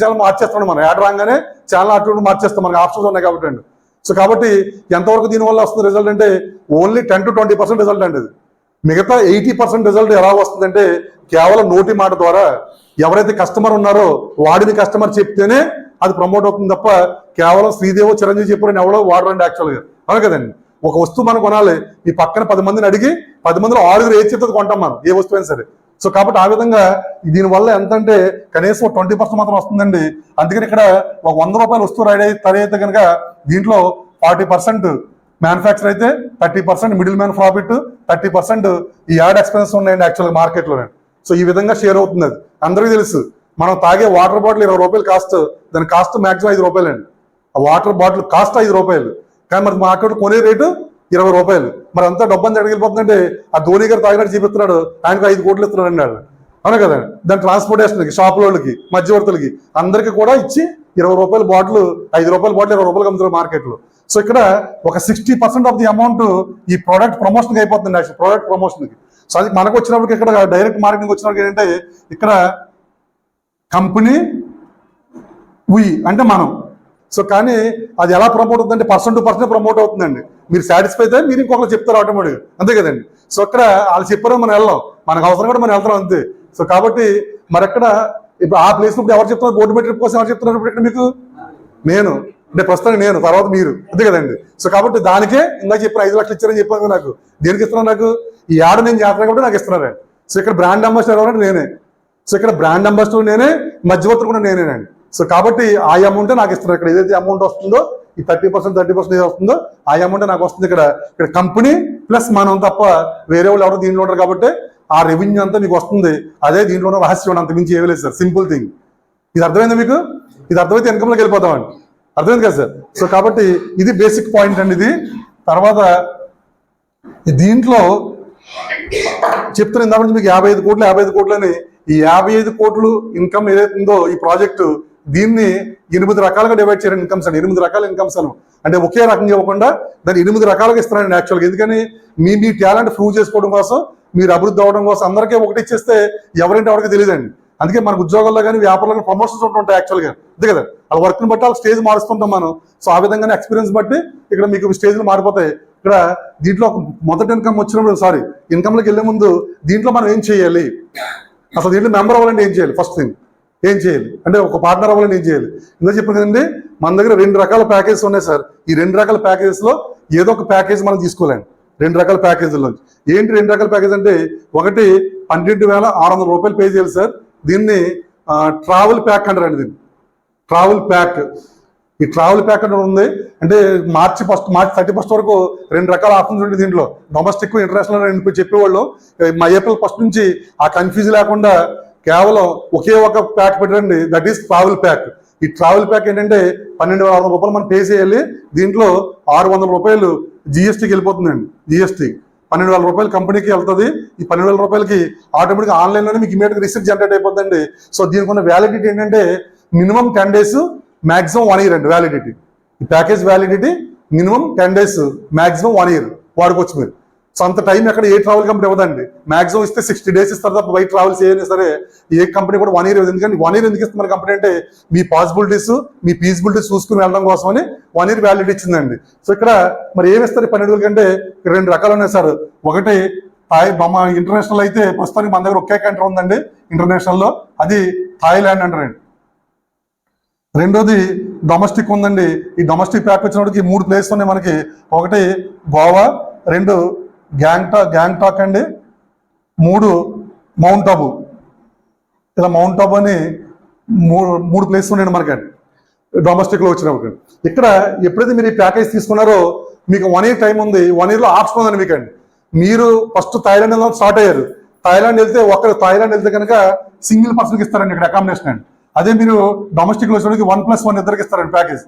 ఛానల్ మార్చేస్తున్నాం. మనం యాడ్ రాగానే ఛానల్ అటు మార్చేస్తాం, మనకి ఆప్షన్స్ ఉన్నాయి కాబట్టి అండి. సో కాబట్టి ఎంతవరకు దీనివల్ల వస్తుంది రిజల్ట్ అంటే ఓన్లీ 10 to 20% రిజల్ట్ అండి. ఇది మిగతా 80% రిజల్ట్ ఎలా వస్తుందంటే కేవలం నోటి మాట ద్వారా ఎవరైతే కస్టమర్ ఉన్నారో వాడిని కస్టమర్ చెప్తేనే అది ప్రమోట్ అవుతుంది తప్ప కేవలం శ్రీదేవో, చిరంజీవి చెప్పారని ఎవరో వాడరండి యాక్చువల్గా. అవును కదండి. ఒక వస్తువు మనం కొనాలి, ఈ పక్కన 10 మందిని అడిగి 10 మందిలో 6 ఏది చెప్తే కొంటాం మనం, ఏ వస్తువు అయినా సరే. సో కాబట్టి ఆ విధంగా దీనివల్ల ఎంత అంటే కనీసం 20% మాత్రం వస్తుందండి. అందుకని ఇక్కడ ఒక 100 రూపాయల వస్తువు అయితే కనుక దీంట్లో 40% మ్యానుఫ్యాక్చర్ అయితే, 30% మిడిల్ మ్యాన్ ప్రాఫిట్, 30% ఈ యాడ్ ఎక్స్పెన్సెస్ ఉన్నాయండి యాక్చువల్గా మార్కెట్లోనే. సో ఈ విధంగా షేర్ అవుతుంది. అది అందరికీ తెలుసు. మనం తాగే వాటర్ బాటిల్ 20 రూపాయలు కాస్ట్, దాని కాస్ట్ మాక్సిమం 5 రూపాయలు అండి. ఆ వాటర్ బాటిల్ కాస్ట్ 5 రూపాయలు, కానీ మరి మార్కెట్ కొనే రేటు 20 రూపాయలు. మరి అంతా డబ్బంతా ఎడగిపోతుందంటే ఆ ధోని గారు తాగినట్టు చూపిస్తున్నాడు, ఆయనకు 5 కోట్లు ఇస్తున్నాడు అండి వాళ్ళు. అవును కదా. దాని ట్రాన్స్పోర్టేషన్కి, షాపులకి, మధ్యవర్తులకి అందరికీ కూడా ఇచ్చి 20 రూపాయల బాటిల్, 5 రూపాయల బాటిల్ 20 రూపాయలు అమ్ముతారు మార్కెట్లో. సో ఇక్కడ ఒక 60% ఆఫ్ ది అమౌంట్ ఈ ప్రోడక్ట్ ప్రమోషన్కి అయిపోతుంది యాక్చువల్, ప్రోడక్ట్ ప్రమోషన్కి. సో అది మనకు వచ్చినప్పటికి ఇక్కడ డైరెక్ట్ మార్కెటింగ్ వచ్చినప్పటికి ఏంటంటే ఇక్కడ కంపెనీ అంటే మనం. సో కానీ అది ఎలా ప్రమోట్ అవుతుందంటే % to % ప్రమోట్ అవుతుందండి. మీరు సాటిస్ఫై అయితే మీరు ఇంకొకరు చెప్తారు ఆటోమేటిక్, అంతే కదండి. సో ఇక్కడ వాళ్ళు చెప్పారో మనం వెళ్ళాం, మనకు అవసరం కూడా మనం వెళ్తాం అంతే. సో కాబట్టి మరి ఎక్కడ ఇప్పుడు ఆ ప్లేస్ ఇప్పుడు ఎవరు చెప్తున్నారు, బోర్డు మెట్రిక్ కోసం ఎవరు చెప్తున్నారు ఇప్పుడు ఇక్కడ మీకు? నేను అంటే ప్రస్తుతానికి నేను, తర్వాత మీరు, అంతే కదండి. సో కాబట్టి దానికే ఇందాక చెప్పిన 5 లక్షలు ఇచ్చారని చెప్పాను నాకు. దేనికి ఇస్తున్నాను? నాకు ఈ యాడ్ నేను చేస్తాను కాబట్టి నాకు ఇస్తున్నారండి. సో ఇక్కడ బ్రాండ్ అంబాసిడర్ ఎవరంటే నేనే. సో ఇక్కడ బ్రాండ్ అంబాసిడర్ నేనే, మధ్యవర్తులు కూడా నేనేనండి. సో కాబట్టి ఆ అమౌంటే నాకు ఇస్తున్నారు. ఇక్కడ ఏదైతే అమౌంట్ వస్తుందో ఈ 30% ఏది వస్తుందో ఆ అమౌంట్ నాకు వస్తుంది. ఇక్కడ కంపెనీ ప్లస్ మనం తప్ప వేరే వాళ్ళు ఎవరు దీంట్లో ఉంటారు కాబట్టి ఆ రెవెన్యూ అంతా మీకు వస్తుంది. అదే దీంట్లో రహస్యం అంత మించి ఏమీ లేదు సార్. Simple thing. ఇది అర్థమైందా మీకు? ఇది అర్థమైతే ఇన్కమ్లోకి వెళ్ళిపోతామండి. అర్థమైంది కదా సార్? సో కాబట్టి ఇది బేసిక్ పాయింట్ అండి. ఇది తర్వాత దీంట్లో చెప్తున్న ఇందాక నుంచి మీకు 55 కోట్లు అని, ఈ 55 కోట్లు ఇన్కమ్ ఏదైతే ఉందో ఈ ప్రాజెక్టు దీన్ని 8 రకాలుగా డివైడ్ చేయాలి. ఇన్కమ్స్ అని 8 రకాల ఇన్కమ్స్ అను అంటే ఒకే రకంగా ఇవ్వకుండా దాన్ని 8 రకాలుగా ఇస్తున్నాను యాక్చువల్గా. ఎందుకని మీ టాలెంట్ ప్రూవ్ చేసుకోవడం కోసం, మీరు అభివృద్ధి అవ్వడం కోసం. అందరికీ ఒకటి ఇచ్చేస్తే ఎవరంటే ఎవరికి తెలియదండి. అందుకే మనకు ఉద్యోగాల్లో కానీ వ్యాపారంలో కానీ ప్రమోషన్స్ ఉంటుంటాయి యాక్చువల్గా. అంతే కదా, వాళ్ళ వర్క్ని బట్టి వాళ్ళ స్టేజ్ మారుస్తుంటాం మనం. సో ఆ విధంగానే ఎక్స్పీరియన్స్ బట్టి ఇక్కడ మీకు స్టేజ్లు మారిపోతాయి. ఇక్కడ దీంట్లో మొదటి ఇన్కమ్ వచ్చినప్పుడు ఇన్కమ్లోకి వెళ్ళే ముందు దీంట్లో మనం ఏం చేయాలి, అసలు దీంట్లో మెంబర్ అవ్వాలంటే ఏం చేయాలి, ఫస్ట్ థింగ్ ఏం చేయాలి అంటే ఒక పార్ట్నర్ అవ్వాలని ఏం చేయాలి. ఇందులో చెప్పాను కదండి, మన దగ్గర 2 రకాల ప్యాకేజెస్ ఉన్నాయి సార్. ఈ 2 రకాల ప్యాకేజెస్లో ఏదో ఒక ప్యాకేజ్ మనం తీసుకోలేండి. 2 రకాల ప్యాకేజీల్లోంచి ఏంటి 2 రకాల ప్యాకేజ్ అంటే, ఒకటి 12,600 రూపాయలు పే చేయాలి సార్. దీన్ని ట్రావెల్ ప్యాక్ అంటారండి. దీన్ని ట్రావెల్ ప్యాక్. ఈ ట్రావెల్ ప్యాక్ అంటే ఉంది అంటే మార్చి 31 వరకు 2 రకాల ఆప్షన్స్ ఉంటాయి దీంట్లో. డొమెస్టిక్, ఇంటర్నేషనల్ చెప్పేవాళ్ళు. మా ఏప్రిల్ 1 నుంచి ఆ కన్ఫ్యూజ్ లేకుండా కేవలం ఒకే ఒక ప్యాక్ పెట్టండి, దట్ ఈస్ ట్రావెల్ ప్యాక్. ఈ ట్రావెల్ ప్యాక్ ఏంటంటే 12,600 రూపాయలు మనం పే చేయాలి. దీంట్లో 600 రూపాయలు జిఎస్టీకి వెళ్ళిపోతుందండి. జిఎస్టీ 12,000 రూపాయలు కంపెనీకి వెళ్తుంది. ఈ 12,000 రూపాయలకి ఆటోమేటిక్గా ఆన్లైన్లోనే మీకు ఇమీడియట్గా రిసిప్ట్ జనరేట్ అయిపోతుందండి. సో దీనికి ఉన్న వ్యాలిడిటీ ఏంటంటే మినిమం 10 days, మాక్సిమం 1 year అండి వ్యాలిడిటీ. ఈ package validity minimum 10 days, maximum 1 year వాడుకోవచ్చు మీరు. సో అంత టైం ఎక్కడ ఏ ట్రావెల్ కంపెనీ ఇవ్వదండి. మాక్సిమం ఇస్తే 60 days ఇస్తారు తప్ప బయట ట్రావెల్స్ ఏదైనా సరే ఏ కంపెనీ కూడా 1 year ఇవ్వదు. ఎందుకంటే 1 year ఎందుకు ఇస్తున్నారు కంపెనీ అంటే మీ పాసిబిలిటీస్, మీ ఫీజిబిలిటీస్ చూసుకుని వెళ్ళడం కోసమని 1 year వ్యాలిడిటీ ఇచ్చిందండి. సో ఇక్కడ మరి ఏమి ఇస్తారు 12,000 కంటే 2 రకాలు ఉన్నాయి సార్. ఒకటి మా ఇంటర్నేషనల్ అయితే ప్రస్తుతానికి మన దగ్గర ఒకే కంట్రీ ఉందండి ఇంటర్నేషనల్లో, అది థాయిలాండ్ అంటారండి. రెండోది డొమెస్టిక్ ఉందండి. ఈ డొమెస్టిక్ ప్యాక్ వచ్చినప్పటికి 3 ప్లేసెస్ ఉన్నాయి మనకి. ఒకటి గోవా, 2 గ్యాంగ్టాక్ అండి, 3 మౌంట్ అబు. ఇలా మౌంట్ అబు అని 3 ప్లేసెస్ ఉన్నాయండి మనకండి డొమెస్టిక్లో వచ్చినప్పుడు. ఇక్కడ ఎప్పుడైతే మీరు ఈ ప్యాకేజ్ తీసుకున్నారో మీకు 1 year టైం ఉంది. 1 yearలో ఆప్షన్ ఉందండి మీకండి. మీరు ఫస్ట్ థాయిలాండ్ స్టార్ట్ అయ్యారు. థాయిలాండ్ వెళ్తే కనుక సింగిల్ పర్సన్కి ఇస్తారండి ఇక్కడ అకామిడేషన్ అండి. అదే మీరు డొమెస్టిక్లో వచ్చినప్పుడు 1+1 ఇద్దరికి ఇస్తారండి ప్యాకేజ్.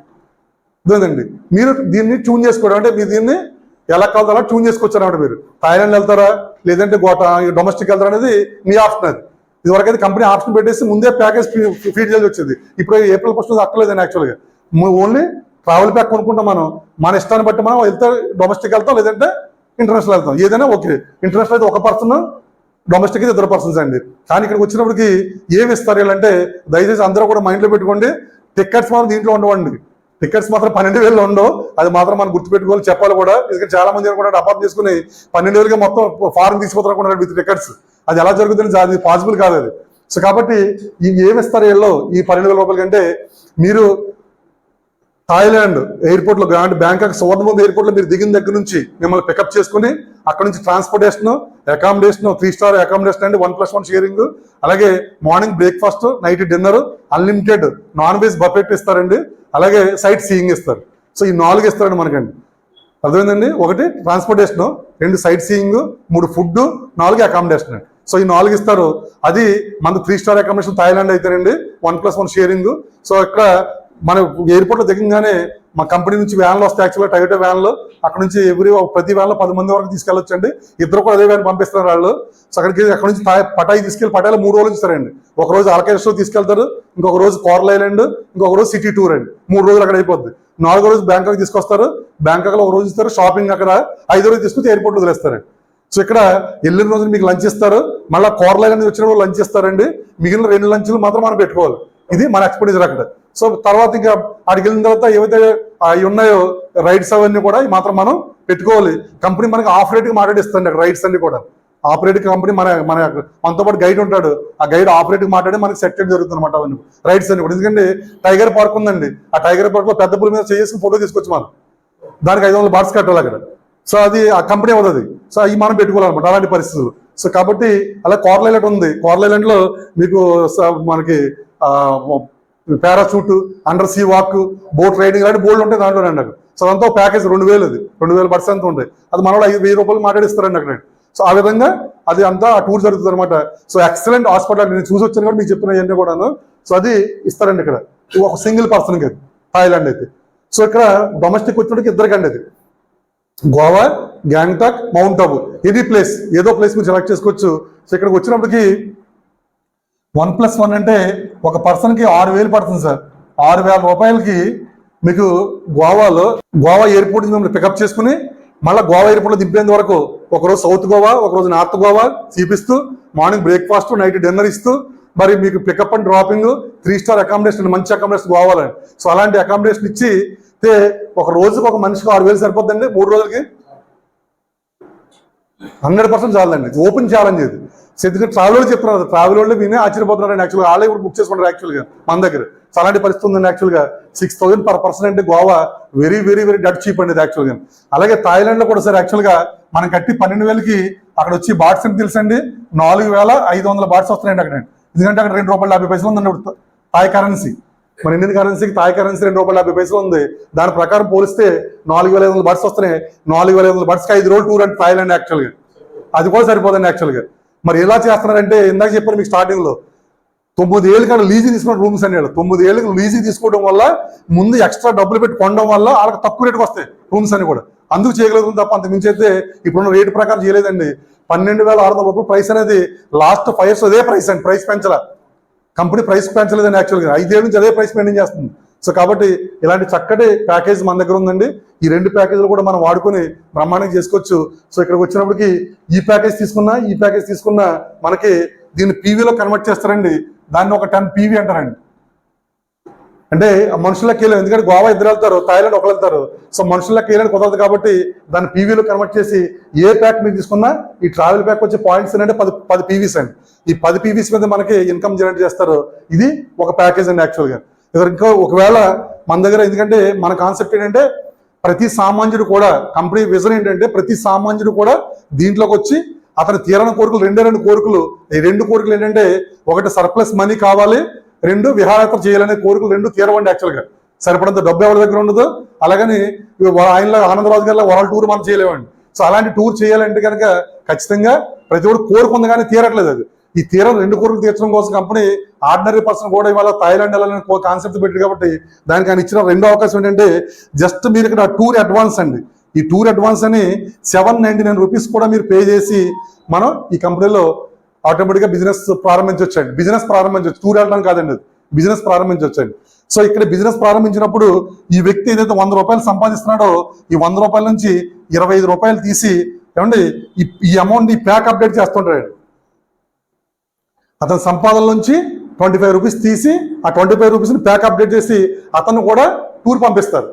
ఇదేంటండి మీరు దీన్ని ట్యూన్ చేసుకోవడం అంటే మీరు దీన్ని ఎలా కావాలో అలా ట్యూన్ చేసుకోవచ్చు అనమాట. మీరు థాయిలాండ్ వెళ్తారా లేదంటే డొమెస్టిక్ వెళ్తారా అనేది మీ ఆప్షన్. అది ఇదివరకు అయితే కంపెనీ ఆప్షన్ పెట్టేసి ముందే ప్యాకేజ్ ఫీడ్ చేసి వచ్చింది. ఇప్పుడు ఏప్రిల్ 1 అక్కర్లేదండి యాక్చువల్గా. ఓన్లీ ట్రావెల్ ప్యాక్ కొనుక్కుంటాం మనం. మన ఇష్టాన్ని బట్టి మనం వెళ్తే డొమెస్టిక్ వెళ్తాం, లేదంటే ఇంటర్నేషనల్ వెళ్తాం. ఏదైనా ఓకే. ఇంటర్నేషనల్ అయితే 1 person, డొమెస్టిక్ అయితే 2 persons అండి. కానీ ఇక్కడికి వచ్చినప్పటికి ఏమి ఇస్తారు వీళ్ళంటే, దయచేసి అందరూ కూడా మైండ్లో పెట్టుకోండి, టికెట్స్ మాత్రం దీంట్లో ఉండవండి. టికెట్స్ మాత్రం 12,000 ఉండవు. అది మాత్రం మనం గుర్తుపెట్టుకోవాలి, చెప్పాలి కూడా. ఎందుకంటే చాలా మంది అనుకుంటారు అపార్థం చేసుకుని 12,000కి మొత్తం ఫారెన్ తీసుకుపోతారు అనుకుంటారు విత్ టికెట్స్. అది ఎలా జరుగుతుంది, అది పాసిబుల్ కాదు అది. సో కాబట్టి ఏమి ఇస్తారు వీళ్ళు ఈ 12,000 రూపాయల కంటే, మీరు థాయిలాండ్ ఎయిర్పోర్ట్లో బ్యాంకాక్ సువర్ణభూమి ఎయిర్పోర్ట్లో మీరు దిగిన దగ్గర నుంచి మిమ్మల్ని పికప్ చేసుకుని అక్కడ నుంచి ట్రాన్స్పోర్టేషన్, అకామిడేషన్, 3 star అకామిడేషన్ అండి, 1+1 షేరింగ్, అలాగే morning breakfast, night dinner, unlimited non veg buffet ఇస్తారండి, అలాగే సైట్ సీయింగ్ ఇస్తారు. సో ఈ 4 ఇస్తారండి మనకండి. అర్థమైందండి? 1 transportation, 2 sight seeing, 3 food, 4 accommodation అండి. సో ఈ 4 ఇస్తారు. అది మనకు 3 star అకామిడేషన్ థాయిలాండ్ అయితేనండి, 1+1 షేరింగ్. సో ఇక్కడ మన ఎయిర్పోర్ట్లో దిగంగానే మా కంపెనీ నుంచి వ్యాన్లు వస్తాయి యాక్చువల్గా, టయోటో వ్యాన్లు. అక్కడ నుంచి ప్రతి వ్యాన్లో 10 మంది వరకు తీసుకెళ్ళొచ్చండి. ఇద్దరు కూడా అదే వ్యాన్ పంపిస్తున్నారు వాళ్ళు. సో అక్కడ నుంచి పటాయి తీసుకెళ్ళి పటాయిలో 3 రోజులు ఇస్తారండి. ఒక రోజు ఆల్కైస్టో తీసుకెళ్తారు, ఇంకొక రోజు కోరల్ ఐలాండ్, ఇంకొక రోజు సిటీ టూర్ అండి. 3 రోజులు అక్కడ అయిపోద్ది. 4వ రోజు బ్యాంకాక్ తీసుకొస్తారు. బ్యాంకాక్లో 1 రోజు ఇస్తారు షాపింగ్ అక్కడ. 5వ రోజు తీసుకొచ్చి ఎయిర్పోర్ట్లో వదిలేస్తారండి. సో ఇక్కడ వెళ్ళిన రోజున మీకు లంచ్ ఇస్తారు, మళ్ళీ కోరల్ ఐలాండ్ వచ్చినప్పుడు లంచ్ ఇస్తారండి. మిగిలిన 2 లంచ్లు మాత్రం మనం పెట్టుకోవాలి. ఇది మన ఎక్స్పెండిచర్ అక్కడ. సో తర్వాత ఇంకా అక్కడికి వెళ్ళిన తర్వాత ఏవైతే అవి ఉన్నాయో రైడ్స్ అవన్నీ కూడా మాత్రం మనం పెట్టుకోవాలి. కంపెనీ మనకి ఆఫ్ రేట్కి మాట్లాడిస్తుంది అక్కడ రైడ్స్ అన్ని కూడా. ఆపరేట్ కంపెనీ మనతో పాటు గైడ్ ఉంటాడు. ఆ గైడ్ ఆపరేట్కి మాట్లాడి మనకి సెట్ జరుగుతుంది అనమాట అవన్నీ రైడ్స్ అన్ని కూడా. ఎందుకంటే టైగర్ పార్క్ ఉందండి, ఆ టైగర్ పార్క్లో పెద్ద పులి మీద చేసుకుని ఫోటో తీసుకొచ్చి మనం దానికి 500 బాట్స్ కట్టాలి అక్కడ. సో అది ఆ కంపెనీ అవుతుంది. సో అవి మనం పెట్టుకోవాలన్నమాట అలాంటి పరిస్థితులు. సో కాబట్టి అలా కోరల్ ఐలాండ్ ఉంది. కోరల్ ఐలాండ్లో మీకు మనకి parachute, under see walk, boat riding లాంటి బోర్డు ఉంటాయి దాంట్లో అండి నాకు. సో అదంతా ప్యాకేజ్ 2000, అది 2000 బడ్స్ అంతా ఉంటాయి. అది మన వాళ్ళు 1000 రూపాయలు మాట్లాడిస్తారండి అక్కడ. సో ఆ విధంగా అది అంతా ఆ టూర్ జరుగుతుంది అనమాట. సో ఎక్సలెంట్ హాస్పిటల్ నేను చూసి వచ్చాను కూడా మీకు చెప్పిన ఇవన్నీ కూడాను. సో అది ఇస్తారండి ఇక్కడ ఒక సింగిల్ పర్సన్కి, అది థాయిలాండ్ అయితే. సో ఇక్కడ డొమెస్టిక్ వచ్చినప్పటికి ఇద్దరికండి అది. Goa, Gangtok, mount Abu, any place, ఏదో ప్లేస్ మీరు సెలెక్ట్ చేసుకోవచ్చు. సో ఇక్కడికి వచ్చినప్పటికి 1+1 అంటే ఒక పర్సన్కి 6000 పడుతుంది సార్. 6000 రూపాయలకి మీకు గోవా ఎయిర్పోర్ట్ నుంచి మిమ్మల్ని పికప్ చేసుకుని మళ్ళీ గోవా ఎయిర్పోర్ట్లో దింపేంత వరకు ఒకరోజు సౌత్ గోవా, ఒకరోజు నార్త్ గోవా చూపిస్తూ, మార్నింగ్ బ్రేక్ఫాస్ట్, నైట్ డిన్నర్ ఇస్తూ, మరి మీకు pickup and dropping, 3 star accommodation, మంచి అకామిడేషన్ గోవాలో. సో అలాంటి అకామిడేషన్ ఇచ్చి ఒక రోజుకి ఒక మనిషికి 6000 సరిపోద్దండి. 3 రోజులకి 100% చాలండి. ఓపెన్ ఛాలెంజ్ ఇది. ఎందుకంటే ట్రావెల్ వాళ్ళు చెప్తున్నారు, ట్రావెల్ వాళ్ళు వినే ఆశ్చర్యపోతున్నారండి. యాక్చువల్గా వాళ్ళే ఇప్పుడు బుక్ చేసుకుంటారు యాక్చువల్గా మన దగ్గర. సో అలాంటి పరిస్థితి ఉందండి యాక్చువల్గా. 6000 per person అంటే గోవా వెరీ వెరీ వెరీ డట్ చీప్ అండి యాక్చువల్గా. అలాగే థాయిలాండ్లో కూడా సార్ యాక్చువల్గా మనం కట్టి 12,000కి అక్కడ వచ్చి బాట్స్ అని తెలుసండి 4500 బాట్స్ వస్తున్నాయండి అక్కడ. ఎందుకంటే అక్కడ ₹2.50 ఉందండి ఇప్పుడు థాయ్ కరెన్సీ. మన ఇండియన్ కరెన్సీకి థాయ్ కరెన్సీ ₹2.50 ఉంది. దాని ప్రకారం పోలిస్తే 4500 బాట్స్ వస్తున్నాయి. 4500 బాట్స్కి 5 రోజులు టూర్ అంటే థాయిలాండ్ యాక్చువల్గా. అది కూడా సరిపోదండి యాక్చువల్గా. మరి ఎలా చేస్తున్నారంటే ఇందాక చెప్పాను మీకు స్టార్టింగ్లో, 9 ఏళ్ళ కానీ లీజీ తీసుకున్న రూమ్స్ అన్నాడు. 9 ఏళ్ళకి లీజీ తీసుకోవడం వల్ల ముందు ఎక్స్ట్రా డబ్బులు పెట్టి కొనడం వల్ల వాళ్ళకి తక్కువ రేటుకి వస్తాయి రూమ్స్ అని కూడా. అందుకు చేయగలుగుతుంది తప్ప అంత మించి అయితే ఇప్పుడున్న రేటు ప్రకారం చేయలేదండి. 12,600 రూపాయలు ప్రైస్ అనేది లాస్ట్ 5 years అదే ప్రైస్ అండి. ప్రైస్ పెంచాల కంపెనీ, ప్రైస్ పెంచలేదండి యాక్చువల్గా. 5 ఏళ్ళ నుంచి అదే ప్రైస్ మెయింటైన్ చేస్తుంది. సో కాబట్టి ఇలాంటి చక్కటి ప్యాకేజ్ మన దగ్గర ఉందండి. ఈ 2 ప్యాకేజీలు కూడా మనం వాడుకొని బ్రహ్మాండంగా చేసుకోవచ్చు. సో ఇక్కడికి వచ్చినప్పటికి ఈ ప్యాకేజ్ తీసుకున్నా మనకి దీన్ని పీవీలో కన్వర్ట్ చేస్తారండి. దాన్ని ఒక 10 PV అంటారండి. అంటే మనుషులకు వెళ్ళారు, ఎందుకంటే గోవా 2 వెళ్తారు, థాయిలాండ్ 1 వెళ్తారు. సో మనుషులకు వెళ్ళని కుదరదు కాబట్టి దాన్ని పీవీలో కన్వర్ట్ చేసి ఏ ప్యాక్ మీరు తీసుకున్నా ఈ ట్రావెల్ ప్యాక్ వచ్చే పాయింట్స్ అంటే 10 PVs అండి. ఈ 10 PVs మీద మనకి ఇన్కమ్ జనరేట్ చేస్తారు. ఇది ఒక ప్యాకేజ్ అండి యాక్చువల్గా. ఇంకా ఒకవేళ మన దగ్గర, ఎందుకంటే మన కాన్సెప్ట్ ఏంటంటే ప్రతి సామాన్యుడు కూడా, కంపెనీ విజన్ ఏంటంటే ప్రతి సామాన్యుడు కూడా దీంట్లోకి వచ్చి అతని తీరని కోరికలు 2 కోరికలు. ఈ 2 కోరికలు ఏంటంటే, ఒకటి సర్ప్లస్ మనీ కావాలి, 2 విహారయాత్ర చేయాలనే కోరికలు 2 తీరవండి యాక్చువల్గా. సరిపడంత డబ్బు ఎవరి దగ్గర ఉండదు. అలాగని ఆయనలో ఆనందరాజు గారిలో వరల్డ్ టూర్ మనం చేయలేమండి. సో అలాంటి టూర్ చేయాలంటే కనుక ఖచ్చితంగా ప్రతి ఒక్కరు కోరుకుంది కానీ తీరట్లేదు. అది ఈ 2 కోరికలు తీర్చడం కోసం కంపెనీ ఆర్డినరీ పర్సన్ కూడా ఇవాళ థాయిలాండ్ వెళ్ళాలని కాన్సెప్ట్ పెట్టారు. కాబట్టి దానికి ఆయన ఇచ్చిన 2వ అవకాశం ఏంటంటే, జస్ట్ మీరు ఇక్కడ టూర్ అడ్వాన్స్ అండి. ఈ టూర్ అడ్వాన్స్ అని ₹799 కూడా మీరు పే చేసి మనం ఈ కంపెనీలో ఆటోమేటిక్గా బిజినెస్ ప్రారంభించవచ్చు. టూర్ వెళ్ళడం కాదండి, బిజినెస్ ప్రారంభించవచ్చండి. సో ఇక్కడ బిజినెస్ ప్రారంభించినప్పుడు ఈ వ్యక్తి ఏదైతే ₹100 సంపాదిస్తున్నాడో ఈ ₹100 నుంచి ₹25 తీసి ఏమండి ఈ అమౌంట్ ఈ ప్యాక్ అప్డేట్ చేస్తుంటాడు. అతని సంపాదన నుంచి ₹25 తీసి ఆ ₹25 ప్యాక్ అప్డేట్ చేసి అతను కూడా టూర్ పంపిస్తారు.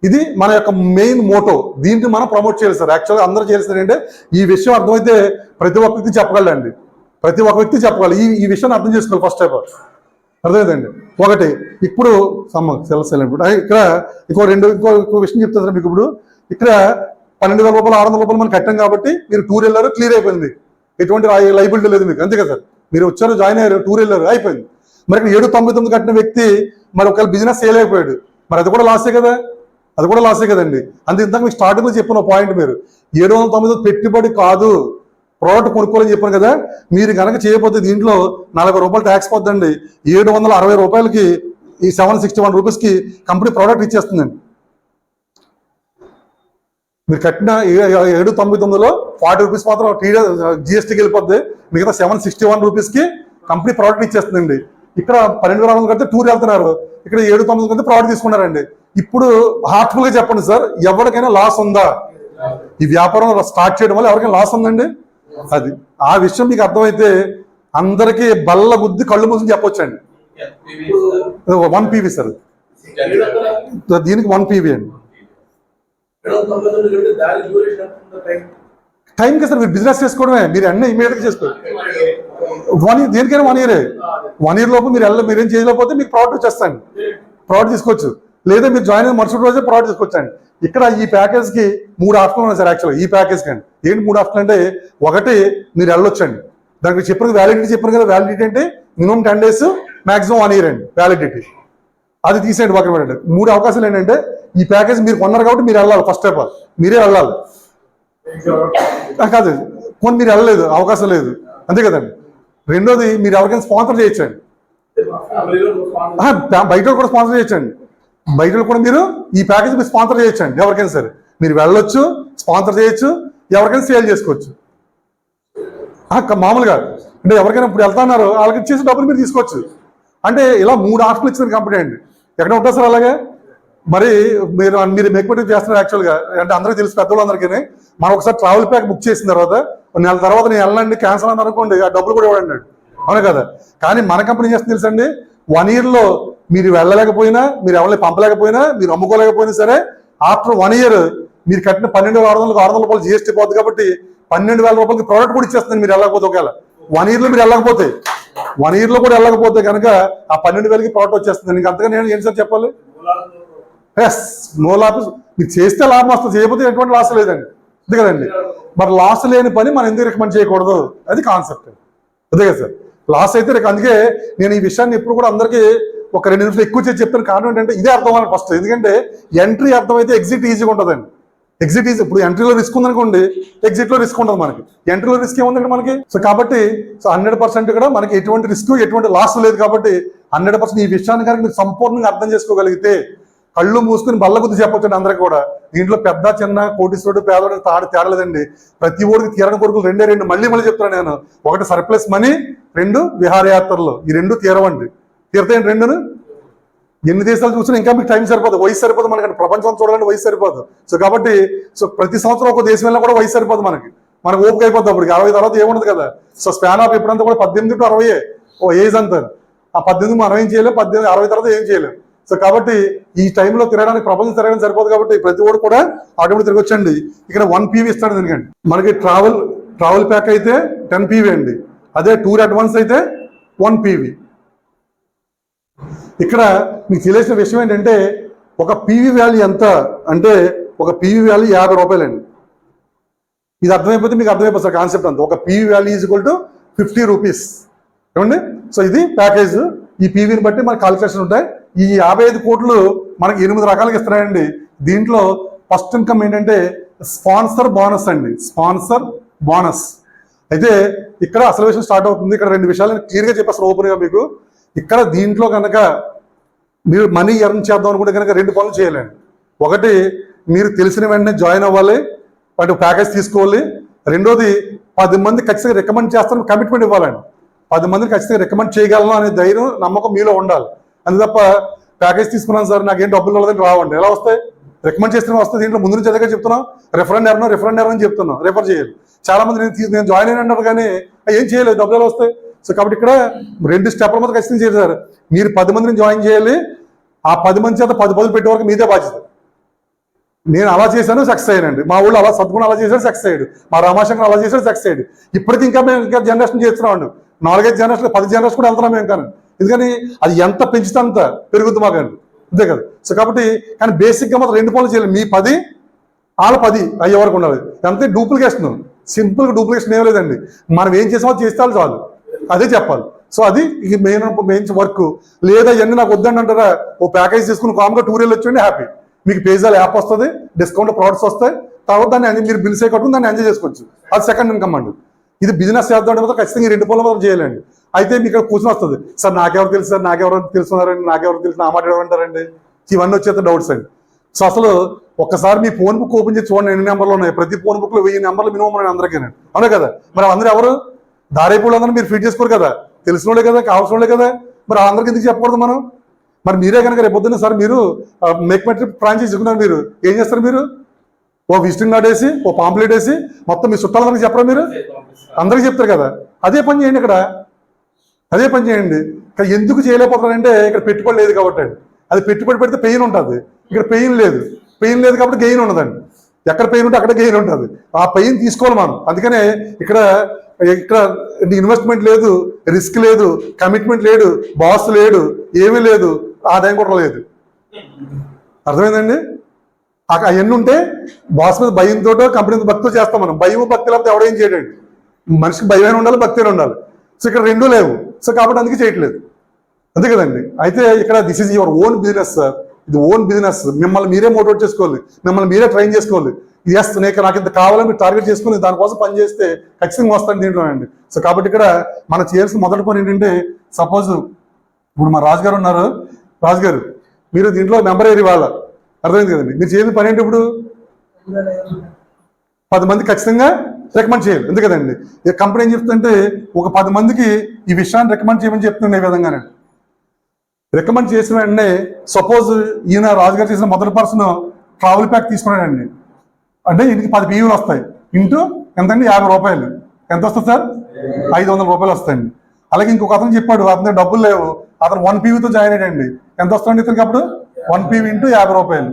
ఇది మన యొక్క మెయిన్ మోటో. దీన్ని మనం ప్రమోట్ చేయాలి సార్. యాక్చువల్గా అందరూ చేయాల్సింది ఏంటంటే, ఈ విషయం అర్థమైతే ప్రతి ఒక్క వ్యక్తి చెప్పగలండి. ప్రతి ఒక్క వ్యక్తి చెప్పగలరు. ఈ విషయాన్ని అర్థం చేసుకోవాలి ఫస్ట్ ఆఫ్ ఆల్. అర్థమైందండి. ఒకటి ఇప్పుడు ఇక్కడ ఇంకో విషయం చెప్తాను సార్ మీకు. ఇప్పుడు ఇక్కడ ₹12,000 ₹600 మనం కట్టాం కాబట్టి మీరు టూర్ వెళ్ళారు, క్లియర్ అయిపోయింది. ఎటువంటి లైబిలిటీ లేదు మీకు, అంతే కదా సార్. మీరు వచ్చారు, జాయిన్ అయ్యారు, టూర్ వెళ్ళారు, అయిపోయింది. మరి ఇక్కడ 799 కట్టిన వ్యక్తి మరి ఒకవేళ బిజినెస్ చేయలేకపోయాడు, మరి అది కూడా లాసే కదండి. అంతే ఇంతకు మీకు స్టార్టింగ్లో చెప్పిన పాయింట్, మీరు 799 పెట్టుబడి కాదు, ప్రోడక్ట్ కొనుక్కోవాలని చెప్పాను కదా. మీరు కనుక చేయకపోతే దీంట్లో ₹40 ట్యాక్స్ పోద్దండి. ₹760 ఈ ₹761 కంపెనీ ప్రోడక్ట్ ఇచ్చేస్తుందండి. మీరు కట్టిన 799లో ₹40 మాత్రం GSTకి వెళ్ళిపోద్ది. మిగతా ₹761 కంపెనీ ప్రోడక్ట్ ఇచ్చేస్తుందండి. ఇక్కడ 12,000 కడితే టూర్ వెళ్తున్నారు, ఇక్కడ 799 కడితే ప్రోడక్ట్ తీసుకున్నారండి. ఇప్పుడు హార్ట్ఫుల్ గా చెప్పండి సార్, ఎవరికైనా లాస్ ఉందా? ఈ వ్యాపారం స్టార్ట్ చేయడం వల్ల ఎవరికైనా లాస్ ఉందండి? అది ఆ విషయం మీకు అర్థమైతే అందరికీ బల్ల బుద్ధి కళ్ళు మూసుకుని చెప్పొచ్చండి. 1 PV సార్, దీనికి 1 PV అండి. టైంకి సార్ మీరు బిజినెస్ చేసుకోవడమే, మీరు అన్నీ ఇమీడియట్గా చేసుకోండి. దేనికైనా 1 year. 1 year లోపు మీరేం చేయలేకపోతే మీకు ప్రోడక్ట్ వచ్చేస్తాండి, ప్రోడక్ట్ తీసుకోవచ్చు. లేదా మీరు జాయిన్ అయిన మరుసటి రోజే ప్రోడక్ట్ తీసుకొచ్చండి. ఇక్కడ ఈ ప్యాకేజ్కి 3 ఆప్షన్లు ఉన్నాయి సార్ యాక్చువల్గా. ఈ ప్యాకేజ్ కండి ఏంటి 3 ఆప్షన్లు అంటే, ఒకటి మీరు వెళ్ళొచ్చండి. దానికి చెప్పిన వ్యాలిడిటీ చెప్పాను కదా. వ్యాలిడిటీ అంటే మినిమం 10 days, మాక్సిమం 1 year అండి వ్యాలిడిటీ. అది తీసేయండి పక్కన పెట్టండి. 3 అవకాశాలు ఏంటంటే ఈ ప్యాకేజ్ మీరు కొన్నారు కాబట్టి మీరు వెళ్ళాలి, ఫస్ట్ ఆఫ్ ఆల్ మీరే వెళ్ళాలి. కాదు కొన్ని మీరు వెళ్ళలేదు, అవకాశం లేదు, అంతే కదండి. రెండోది మీరు ఎవరికైనా స్పాన్సర్ చేయొచ్చండి, బయట కూడా స్పాన్సర్ చేయొచ్చండి. బయట కూడా మీరు ఈ ప్యాకేజ్ మీరు స్పాన్సర్ చేయొచ్చండి. ఎవరికైనా సరే మీరు వెళ్ళొచ్చు, స్పాన్సర్ చేయొచ్చు, ఎవరికైనా సేల్ చేసుకోవచ్చు. మామూలుగా అంటే ఎవరికైనా ఇప్పుడు వెళ్తున్నారు వాళ్ళకి ఇచ్చేసి డబ్బులు మీరు తీసుకోవచ్చు. అంటే ఇలా 3 ఆప్షన్లు ఇచ్చిన కంపెనీ అండి. ఎక్కడ ఉంటుంది సార్ అలాగే? మరి మీరు మేక్మెటివ్ చేస్తున్నారు యాక్చువల్గా, అంటే అందరికీ తెలుసు పెద్దవాళ్ళందరికీ. మనం ఒకసారి ట్రావెల్ ప్యాక్ బుక్ చేసిన తర్వాత నెల తర్వాత నేను వెళ్ళండి క్యాన్సల్ అని అనుకోండి, ఆ డబ్బులు కూడా ఇవ్వడండి, అవును కదా. కానీ మన కంపెనీ చేస్తుంది తెలుసండి, 1 yearలో మీరు వెళ్ళలేకపోయినా, మీరు ఎవరిని పంపలేకపోయినా, మీరు అమ్ముకోలేకపోయినా సరే ఆఫ్టర్ 1 year మీరు కట్టిన 12,600 రూపాయలు జీఎస్టీ పోతుంది కాబట్టి 12,000 రూపాయలకి ప్రోడక్ట్ కూడా ఇచ్చేస్తుంది. మీరు వెళ్ళకపోతే ఒకవేళ 1 yearలో మీరు వెళ్ళకపోతే 1 yearలో కూడా వెళ్ళకపోతే కనుక ఆ 12,000కి ప్రోడక్ట్ వచ్చేస్తుంది. ఇంకా అంతగా నేను ఏంటి సార్ చెప్పాలి? Yes, no loss. మీరు చేస్తే లాభం వస్తుంది, చేయకపోతే ఎటువంటి లాస్ లేదండి, అంతే కదండి. మరి లాస్ లేని పని మనం ఎందుకు రికమెండ్ చేయకూడదు, అది కాన్సెప్ట్, అదే కదా సార్. లాస్ అయితే అందుకే నేను ఈ విషయాన్ని ఎప్పుడు కూడా అందరికీ ఒక 2 నిమిషాలు ఎక్కువ చేసి చెప్తాను. కారణం ఏంటంటే ఇదే అర్థం అవ్వాలి ఫస్ట్. ఎందుకంటే ఎంట్రీ అర్థమైతే ఎగ్జిట్ ఈజీగా ఉంటుందండి. Exit easy. ఇప్పుడు ఎంట్రీలో రిస్క్ ఉందనుకోండి, ఎగ్జిట్లో రిస్క్ ఉంటుంది మనకి. ఎంట్రీలో రిస్క్ ఏముందండి మనకి? సో కాబట్టి 100% కూడా మనకి ఎటువంటి రిస్క్, ఎటువంటి లాస్ లేదు. కాబట్టి 100% ఈ విషయాన్ని కనుక మీరు సంపూర్ణంగా అర్థం చేసుకోగలిగితే కళ్ళు మూసుకుని బల్ల బుద్ధి చెప్పొచ్చండి అందరికీ కూడా. దీంట్లో పెద్ద చిన్న కోటీశ్వరుడు పేదోడు తేడలేదండి. ప్రతి ఊరికి తీరని కొడుకులు 2 మళ్ళీ చెప్తాను నేను. ఒకటి సర్ప్లస్ మనీ, 2 విహారయాత్రలు. ఈ 2 తీరవండి. తీరతాయండి 2ను. ఎన్ని దేశాలు చూసినా ఇంకా మీకు టైం సరిపోదు, వయసు సరిపోదు మనకి. ప్రపంచం చూడాలంటే వయసు సరిపోదు. సో కాబట్టి ప్రతి సంవత్సరం ఒక దేశం వెళ్ళినా కూడా వయసు సరిపోదు మనకి ఓపిక అయిపోద్ది. అప్పుడు 60 తర్వాత ఏముండదు కదా. సో స్పాన్ ఆఫ్ ఎప్పుడంతా కూడా 18 to 60 ఓ ఏజ్ అంటారు. ఆ 18 మనం ఏం చేయలేము, 60 తర్వాత ఏం చేయలేము. సో కాబట్టి ఈ టైంలో తిరగడానికి, ప్రపంచం తిరగడానికి సరిపోదు. కాబట్టి ప్రతి ఒక్కరు కూడా ఆటోమేటిక్ తిరగొచ్చండి. ఇక్కడ 1 PV ఇస్తాడు. ఎందుకండి మనకి ట్రావెల్ ప్యాక్ అయితే 10 PV అండి. అదే టూర్ అడ్వాన్స్ అయితే 1 PV. ఇక్కడ మీకు తెలిసిన విషయం ఏంటంటే ఒక PV వాల్యూ ఎంత అంటే ఒక PV వాల్యూ 50 రూపాయలండి. ఇది అర్థమైపోతే మీకు అర్థమైపోతుంది కాన్సెప్ట్ అంతా. ఒక PV value is equal to 50 rupees ఏమండి. సో ఇది ప్యాకేజ్. ఈ PVని బట్టి మనకి కాలిక్యులేషన్ ఉంటాయి. ఈ 55 కోట్లు మనకి 8 రకాలుగా ఇస్తున్నాయండి. దీంట్లో ఫస్ట్ ఇన్కమ్ ఏంటంటే స్పాన్సర్ బోనస్ అండి. స్పాన్సర్ బోనస్ అయితే ఇక్కడ అసలు విషయం స్టార్ట్ అవుతుంది. ఇక్కడ 2 విషయాలు క్లియర్గా చెప్పేస్తారు ఓపెన్గా మీకు. ఇక్కడ దీంట్లో కనుక మీరు మనీ ఎర్న్ చేద్దాం అనుకుంటే కనుక 2 పనులు చేయాలండి. ఒకటి, మీరు తెలిసిన వెంటనే జాయిన్ అవ్వాలి, వాటి ప్యాకేజ్ తీసుకోవాలి. రెండోది, 10 మంది ఖచ్చితంగా రికమెండ్ చేస్తాను కమిట్మెంట్ ఇవ్వాలండి. 10 మందిని ఖచ్చితంగా రికమెండ్ చేయగలను అనే ధైర్యం, నమ్మకం మీలో ఉండాలి. అంతే తప్ప ప్యాకేజ్ తీసుకున్నాను సార్ నాకేం డబ్బులు ఇవ్వలేదని రావండి. ఎలా వస్తాయి? రికమెండ్ చేస్తున్నా వస్తుంది. దీంట్లో ముందు నుంచి అదే చెప్తున్నాం, రిఫరెండ్ ఎవరో అని చెప్తున్నాం, రిఫర్ చేయాలి. చాలా మంది నేను జాయిన్ అయిన అంటారు కానీ ఏం చేయలేదు, డబ్బులు ఎలా వస్తాయి? సో కాబట్టి ఇక్కడ 2 స్టెప్ల మీద ఖచ్చితంగా చేయాలి సార్. మీరు 10 మందిని జాయిన్ చేయాలి. ఆ 10 మంది చేత 10 పదులు పెట్టే వరకు మీదే బాధ్యత. నేను అలా చేశాను, సక్సెస్ అయ్యానండి. మా ఊళ్ళో అలా సద్గుణ అలా చేశాడు, సక్సెస్ అయ్యాడు. మా రామాశంకర్ అలా చేశాడు, సక్సెస్ అయ్యాడు. ఇప్పటికి మేము ఇంకా జనరేషన్ చేస్తున్నామండి. 4-5 జనరేషన్, 10 జనరేషన్ కూడా వెళ్తున్నాం మేము. కానీ ఎందుకని అది ఎంత పెంచితే అంత పెరుగుతుంది మాకండి, అంతే కదా. సో కాబట్టి కానీ బేసిక్గా మాత్రం 2 పనులు చేయాలి. మీ 10 వాళ్ళ 10 అయ్యే వరకు ఉండాలి. అంతే డూప్లికేషన్, సింపుల్గా డూప్లికేషన్ ఏం లేదండి. మనం ఏం చేసామో చేస్తే చాలు, అదే చెప్పాలి. సో అది మెయిన్ వర్క్. లేదా ఇవన్నీ నాకు వద్దండి అంటారా, ఓ ప్యాకేజ్ తీసుకుని కామ్గా టూర్ వెళ్ళి వచ్చండి, హ్యాపీ. మీకు పేజాల యాప్ వస్తుంది, డిస్కౌంట్ ప్రోడక్ట్స్ వస్తాయి. తర్వాత దాన్ని మీరు బిల్స్ కట్టుకుని దాన్ని ఎంజాయ్ చేసుకోవచ్చు. అది సెకండ్ ఇన్కమ్ అండి. ఇది బిజినెస్ చేద్దాం అంటే ఖచ్చితంగా 2 పనులు మాత్రం చేయాలండి. అయితే మీకు ఇక్కడ కూర్చొని వస్తుంది, సార్ నాకెవరు తెలుసు సార్, నాకెవరు తెలుసున్నారండి, నాకెవరు తెలుసు, నా మాట ఎవరంటారండి, ఇవన్నీ వచ్చేస్తే డౌట్స్ అండి. సో అసలు ఒక్కసారి మీ ఫోన్ బుక్ ఓపెన్ చేసి చూడండి, ఎన్ని నెంబర్లు ఉన్నాయి. ప్రతి ఫోన్ బుక్లో 1000 నెంబర్లు మినిమం ఉన్నాయి అందరికీ, అవునా కదా. మరి అందరూ ఎవరు దారేపూలు అందరూ మీరు ఫీడ్ చేసుకోరు కదా, తెలిసిన వాళ్ళే కదా, కావాల్సిన వాళ్ళే కదా. మరి అందరికి ఎందుకు చెప్పకూడదు మనం? మరి మీరే కనుక రేపు పొద్దున్న సార్ మీరు మేక్మెట్రిక్ ఫ్రాంచైజీ తీసుకున్నారు, మీరు ఏం చేస్తారు? మీరు ఓ విజిటింగ్ కార్డ్ వేసి, ఓ పాంప్లెట్ వేసి మొత్తం మీ చుట్టాలందరికీ చెప్పరా? మీరు అందరికీ చెప్తారు కదా. అదే పని చేయండి ఇక్కడ, అదే పని చేయండి. ఇక్కడ ఎందుకు చేయలేకపోతారంటే ఇక్కడ పెట్టుబడి లేదు కాబట్టి అండి. అది పెట్టుబడి పెడితే పెయిన్ ఉంటుంది, ఇక్కడ పెయిన్ లేదు. పెయిన్ లేదు కాబట్టి గెయిన్ ఉండదండి. ఎక్కడ పెయిన్ ఉంటే అక్కడ గెయిన్ ఉంటుంది. ఆ పెయిన్ తీసుకోవాలి మనం. అందుకనే ఇక్కడ ఇన్వెస్ట్మెంట్ లేదు, రిస్క్ లేదు, కమిట్మెంట్ లేదు, బాస్ లేడు, ఏమీ లేదు, ఆదాయం కూడా లేదు. అర్థమైందండి? అవన్నీ ఉంటే బాస్ మీద భయంతో, కంపెనీ మీద భక్తితో చేస్తాం మనం. భయం భక్తి లేకపోతే ఎవడేం చేయడండి. మనిషికి భయమైన ఉండాలి, భక్తి ఉండాలి. సో ఇక్కడ 2 లేవు. సో కాబట్టి అందుకే చేయట్లేదు. అంతే కదండి. అయితే ఇక్కడ this is your own business sir. ఇది ఓన్ బిజినెస్. మిమ్మల్ని మీరే మోటివేట్ చేసుకోవాలి, మిమ్మల్ని మీరే ట్రైన్ చేసుకోవాలి. ఎస్ నాకు ఇంత కావాలని మీరు టార్గెట్ చేసుకుని దానికోసం పని చేస్తే ఖచ్చితంగా వస్తాను దీంట్లోనండి. సో కాబట్టి ఇక్కడ మనం చేయాల్సిన మొదటి పని ఏంటంటే, సపోజ్ ఇప్పుడు మా రాజు గారు ఉన్నారు. రాజు గారు మీరు దీంట్లో మెంబర్ అయ్యారు ఇవాళ, అర్థమైంది కదండి. మీరు చేయాల్సిన పని ఏంటి? ఇప్పుడు 10 మంది ఖచ్చితంగా రికమెండ్ చేయాలి, అంతే కదండి. ఈ కంపెనీ ఏం చెప్తుందంటే ఒక 10 మందికి ఈ విషయాన్ని రికమెండ్ చేయమని చెప్తుండే విధంగానే రికమెండ్ చేసిన వెంటనే సపోజ్ ఈయన రాజుగారు చేసిన మొదటి పర్సన్ ట్రావెల్ ప్యాక్ తీసుకున్నాడండి. అంటే ఇంటికి 10 PVలు వస్తాయి. ఇంటూ ఎంతండి? 50 రూపాయలు. ఎంత వస్తుంది సార్? 500 రూపాయలు వస్తాయండి. అలాగే ఇంకొక అతను చెప్పాడు, అతని డబ్బులు లేవు, అతను 1 PVతో జాయిన్ అయ్యాడండి. ఎంత వస్తుంది ఇతనికి అప్పుడు? 1 PV ఇంటూ 50 రూపాయలు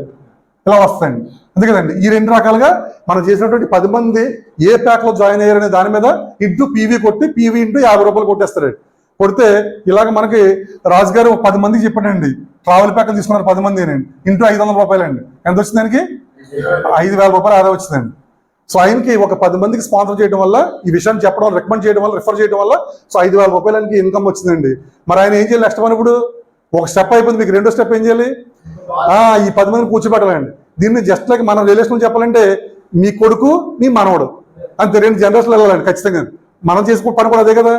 ఇలా వస్తాయండి, అంతే కదండి. ఈ 2 రకాలుగా మనం చేసినటువంటి 10 మంది ఏ ప్యాక్లో జాయిన్ అయ్యారనే దాని మీద ఇంటూ PV కొట్టి PV ఇంటూ 50 రూపాయలు కొట్టేస్తారండి. కొడితే ఇలాగ మనకి రాజుగారు 10 మందికి చెప్పాడండి, ట్రావెల్ ప్యాక్లు తీసుకున్నారు 10 మంది ఇంటూ 500 రూపాయలు అండి. ఎంత వచ్చింది దానికి? 5,000 రూపాయలు ఆదా వచ్చిందండి. సో ఆయనకి ఒక 10 మందికి స్పాన్సర్ చేయడం వల్ల, ఈ విషయాన్ని చెప్పడం వల్ల, రికమెండ్ చేయడం వల్ల, రిఫర్ చేయడం వల్ల సో 5,000 రూపాయలకి ఇన్కమ్ వచ్చిందండి. మరి ఆయన ఏం చేయాలి నెక్స్ట్ పని? ఇప్పుడు ఒక స్టెప్ అయిపోయింది, మీకు రెండో స్టెప్ ఏం చేయాలి? ఈ 10 మందిని కూర్చోబెట్టాలండి. దీన్ని జస్ట్ లైక్ మన రిలేషన్ చెప్పాలంటే మీ కొడుకు మీ మనవడు అంతే, 2 జనరేషన్లు వెళ్ళాలండి ఖచ్చితంగా. మనం చేసుకునే పని కూడా అదే కదా.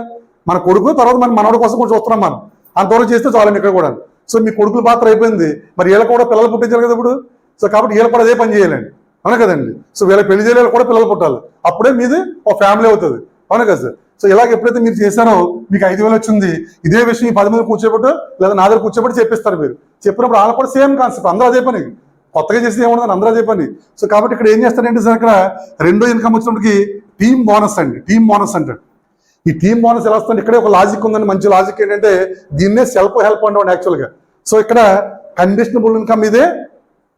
మన కొడుకు తర్వాత మన మనవడు కోసం కూడా చూస్తున్నాం మనం, అంతవరకు చేస్తే చాలండి ఇక్కడ కూడా. సో మీ కొడుకుల పాత్ర అయిపోయింది, మరి వీళ్ళకి కూడా పిల్లలు పుట్టించాలి కదా ఇప్పుడు. సో కాబట్టి వీళ్ళు కూడా అదే పని చేయాలండి, అవునా కదండి. సో వీళ్ళ పెళ్లి చేయాలి కూడా పిల్లలు పుట్టాలి, అప్పుడే మీది ఒక ఫ్యామిలీ అవుతుంది, అవునా కదా సార్. సో ఇలాగ ఎప్పుడైతే మీరు చేశారో మీకు 5,000 వచ్చింది. ఇదే విషయం ఈ 10 మంది కూర్చోబెట్టు లేదా నా దగ్గర కూర్చోబెట్టి చెప్పిస్తారు. మీరు చెప్పినప్పుడు వాళ్ళు కూడా సేమ్ కాన్సెప్ట్, అందరూ అదే పని, కొత్తగా చేసి ఏమన్నా అందరూ అదే పని. సో కాబట్టి ఇక్కడ ఏం చేస్తారంటే సార్, ఇక్కడ రెండో ఇన్కమ్ వచ్చినప్పటికి టీమ్ బోనస్ అండి. టీమ్ బోనస్ అంటాడు. ఈ టీమ్ బోనస్ ఎలా వస్తుంది? ఇక్కడే ఒక లాజిక్ ఉందండి, మంచి లాజిక్ ఏంటంటే దీన్నే సెల్ఫ్ హెల్ప్ అంటాం యాక్చువల్గా. సో ఇక్కడ కండిషనబుల్ ఇన్కమ్ ఇదే,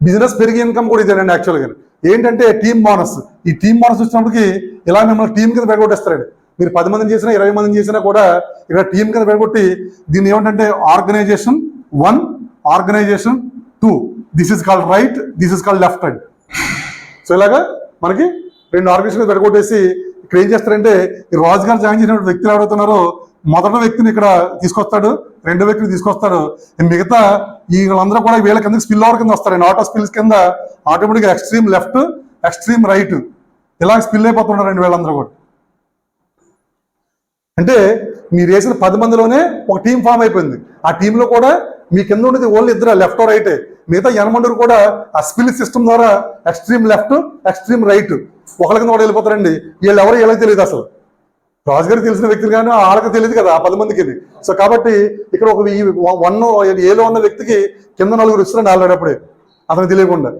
బిజినెస్ పెరిగే ఇన్కమ్ కూడా ఇదేనండి యాక్చువల్గా. ఏంటంటే టీమ్ బోనస్. ఈ టీమ్ బోనస్ వచ్చినప్పటికి ఇలా మిమ్మల్ని టీం కింద పెరగొట్టేస్తారండి. మీరు 10 మందిని చేసినా 20 మందిని చేసినా కూడా ఇక్కడ టీం కింద పెరగొట్టి దీన్ని ఏమంటే organisation 1, organisation 2. This is called right, this is called left and. So ఇలాగా మనకి 2 ఆర్గనైజేషన్ పెరగొట్టేసి ఇక్కడ ఏం చేస్తారంటే ఈ రాజుగారు జాయిన్ చేసిన వ్యక్తులు ఎవరైతున్నారో మొదటి వ్యక్తిని ఇక్కడ తీసుకొస్తాడు, రెండో వ్యక్తిని తీసుకొస్తాడు. మిగతా వీళ్ళందరూ కూడా వీళ్ళ కింద స్పిల్ ఓవర్ కింద వస్తారండి. ఆటో స్పిల్స్ కింద ఆటోమేటిక్గా ఎక్స్ట్రీమ్ లెఫ్ట్, ఎక్స్ట్రీమ్ రైట్ ఇలా స్పిల్ అయిపోతున్నారండి వీళ్ళందరూ కూడా. అంటే మీరు వేసిన 10 మందిలోనే ఒక టీం ఫామ్ అయిపోయింది. ఆ టీంలో కూడా మీ కింద ఉండేది ఓన్లీ 2, లెఫ్ట్ రైటే. మిగతా 8 మంది కూడా ఆ స్పిల్ సిస్టమ్ ద్వారా ఎక్స్ట్రీమ్ లెఫ్ట్, ఎక్స్ట్రీమ్ రైట్ ఒకరి కింద కూడా వెళ్ళిపోతారండి. వీళ్ళు ఎవరు వీళ్ళకి తెలియదు అసలు. రాజుగారికి తెలిసిన వ్యక్తులు కానీ వాళ్ళకి తెలియదు కదా ఆ 10 మందికి. సో కాబట్టి ఇక్కడ ఒక 1 ఏలో ఉన్న వ్యక్తికి కింద 4 ఇస్తున్నాడు ఆల్రెడీ, అప్పుడే అతనికి తెలియకుండా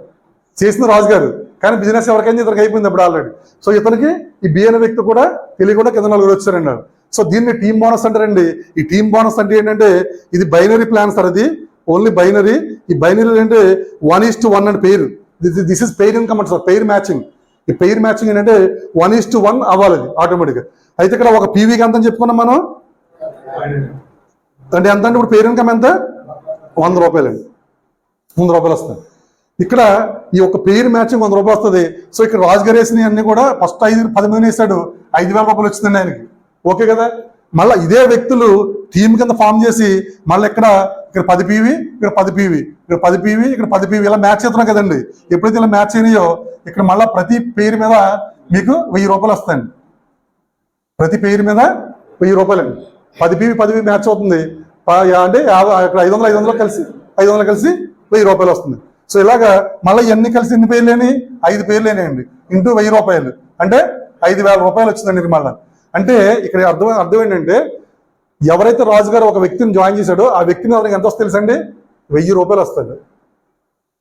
చేసిన రాజుగారు. కానీ బిజినెస్ ఎవరికైనా ఇతనికి అయిపోయింది అప్పుడు ఆల్రెడీ. సో ఇతనికి ఈ బి అనే వ్యక్తి కూడా తెలియకుండా కింద 4 వచ్చారండి. సో దీన్ని టీమ్ బోనస్ అంటారండి. ఈ టీమ్ బోనస్ అంటే ఏంటంటే ఇది బైనరీ ప్లాన్ సార్, అది ఓన్లీ బైనరీ. ఈ బైనరీ అంటే 1:1 అని పేరు. దిస్ ఇస్ పెయిర్ ఇన్కమ్ అంటే సార్, పెయిర్ మ్యాచింగ్. ఈ పెయిర్ మ్యాచింగ్ ఏంటంటే 1:1 అవ్వాలి అది ఆటోమేటిక్గా. అయితే ఇక్కడ ఒక పీవీకి ఎంత అని చెప్పుకున్నాం మనం అంటే ఎంత అంటే ఇప్పుడు పెయిర్ ఇన్కమ్ ఎంత? 100 రూపాయలు అండి, 100 రూపాయలు వస్తుంది. ఇక్కడ ఈ ఒక పెయిర్ మ్యాచింగ్ 100 రూపాయలు వస్తుంది. సో ఇక్కడ రాజుగారు వేసినవి అన్ని కూడా ఫస్ట్ 10 మంది వేసాడు, 5,000 రూపాయలు వచ్చిందండి ఆయనకి. ఓకే కదా. మళ్ళీ ఇదే వ్యక్తులు టీం కింద ఫామ్ చేసి మళ్ళీ ఇక్కడ 10 PV, ఇక్కడ 10 PV, ఇక్కడ 10 PV, ఇక్కడ 10 PV ఇలా మ్యాచ్ చేస్తున్నాం కదండి. ఎప్పుడైతే ఇలా మ్యాచ్ అయినాయో ఇక్కడ మళ్ళీ ప్రతి పేరు మీద మీకు 1000 రూపాయలు వస్తాయండి. ప్రతి పేరు మీద 1000 రూపాయలు అండి. 10 PV 10 PV మ్యాచ్ అవుతుంది అంటే ఇక్కడ 500 కలిసి 1000 రూపాయలు వస్తుంది. సో ఇలాగా మళ్ళీ ఎన్ని కలిసి ఎన్ని పేర్లు లేని 5 పేర్లు లేనియండి ఇంటూ 1000 రూపాయలు అంటే 5,000 రూపాయలు వచ్చిందండి మళ్ళీ. అంటే ఇక్కడ అర్థం ఏంటంటే ఎవరైతే రాజుగారు ఒక వ్యక్తిని జాయిన్ చేశాడో ఆ వ్యక్తిని అతనికి ఎంత వస్తుంది తెలుసండి? 1000 రూపాయలు వస్తుంది.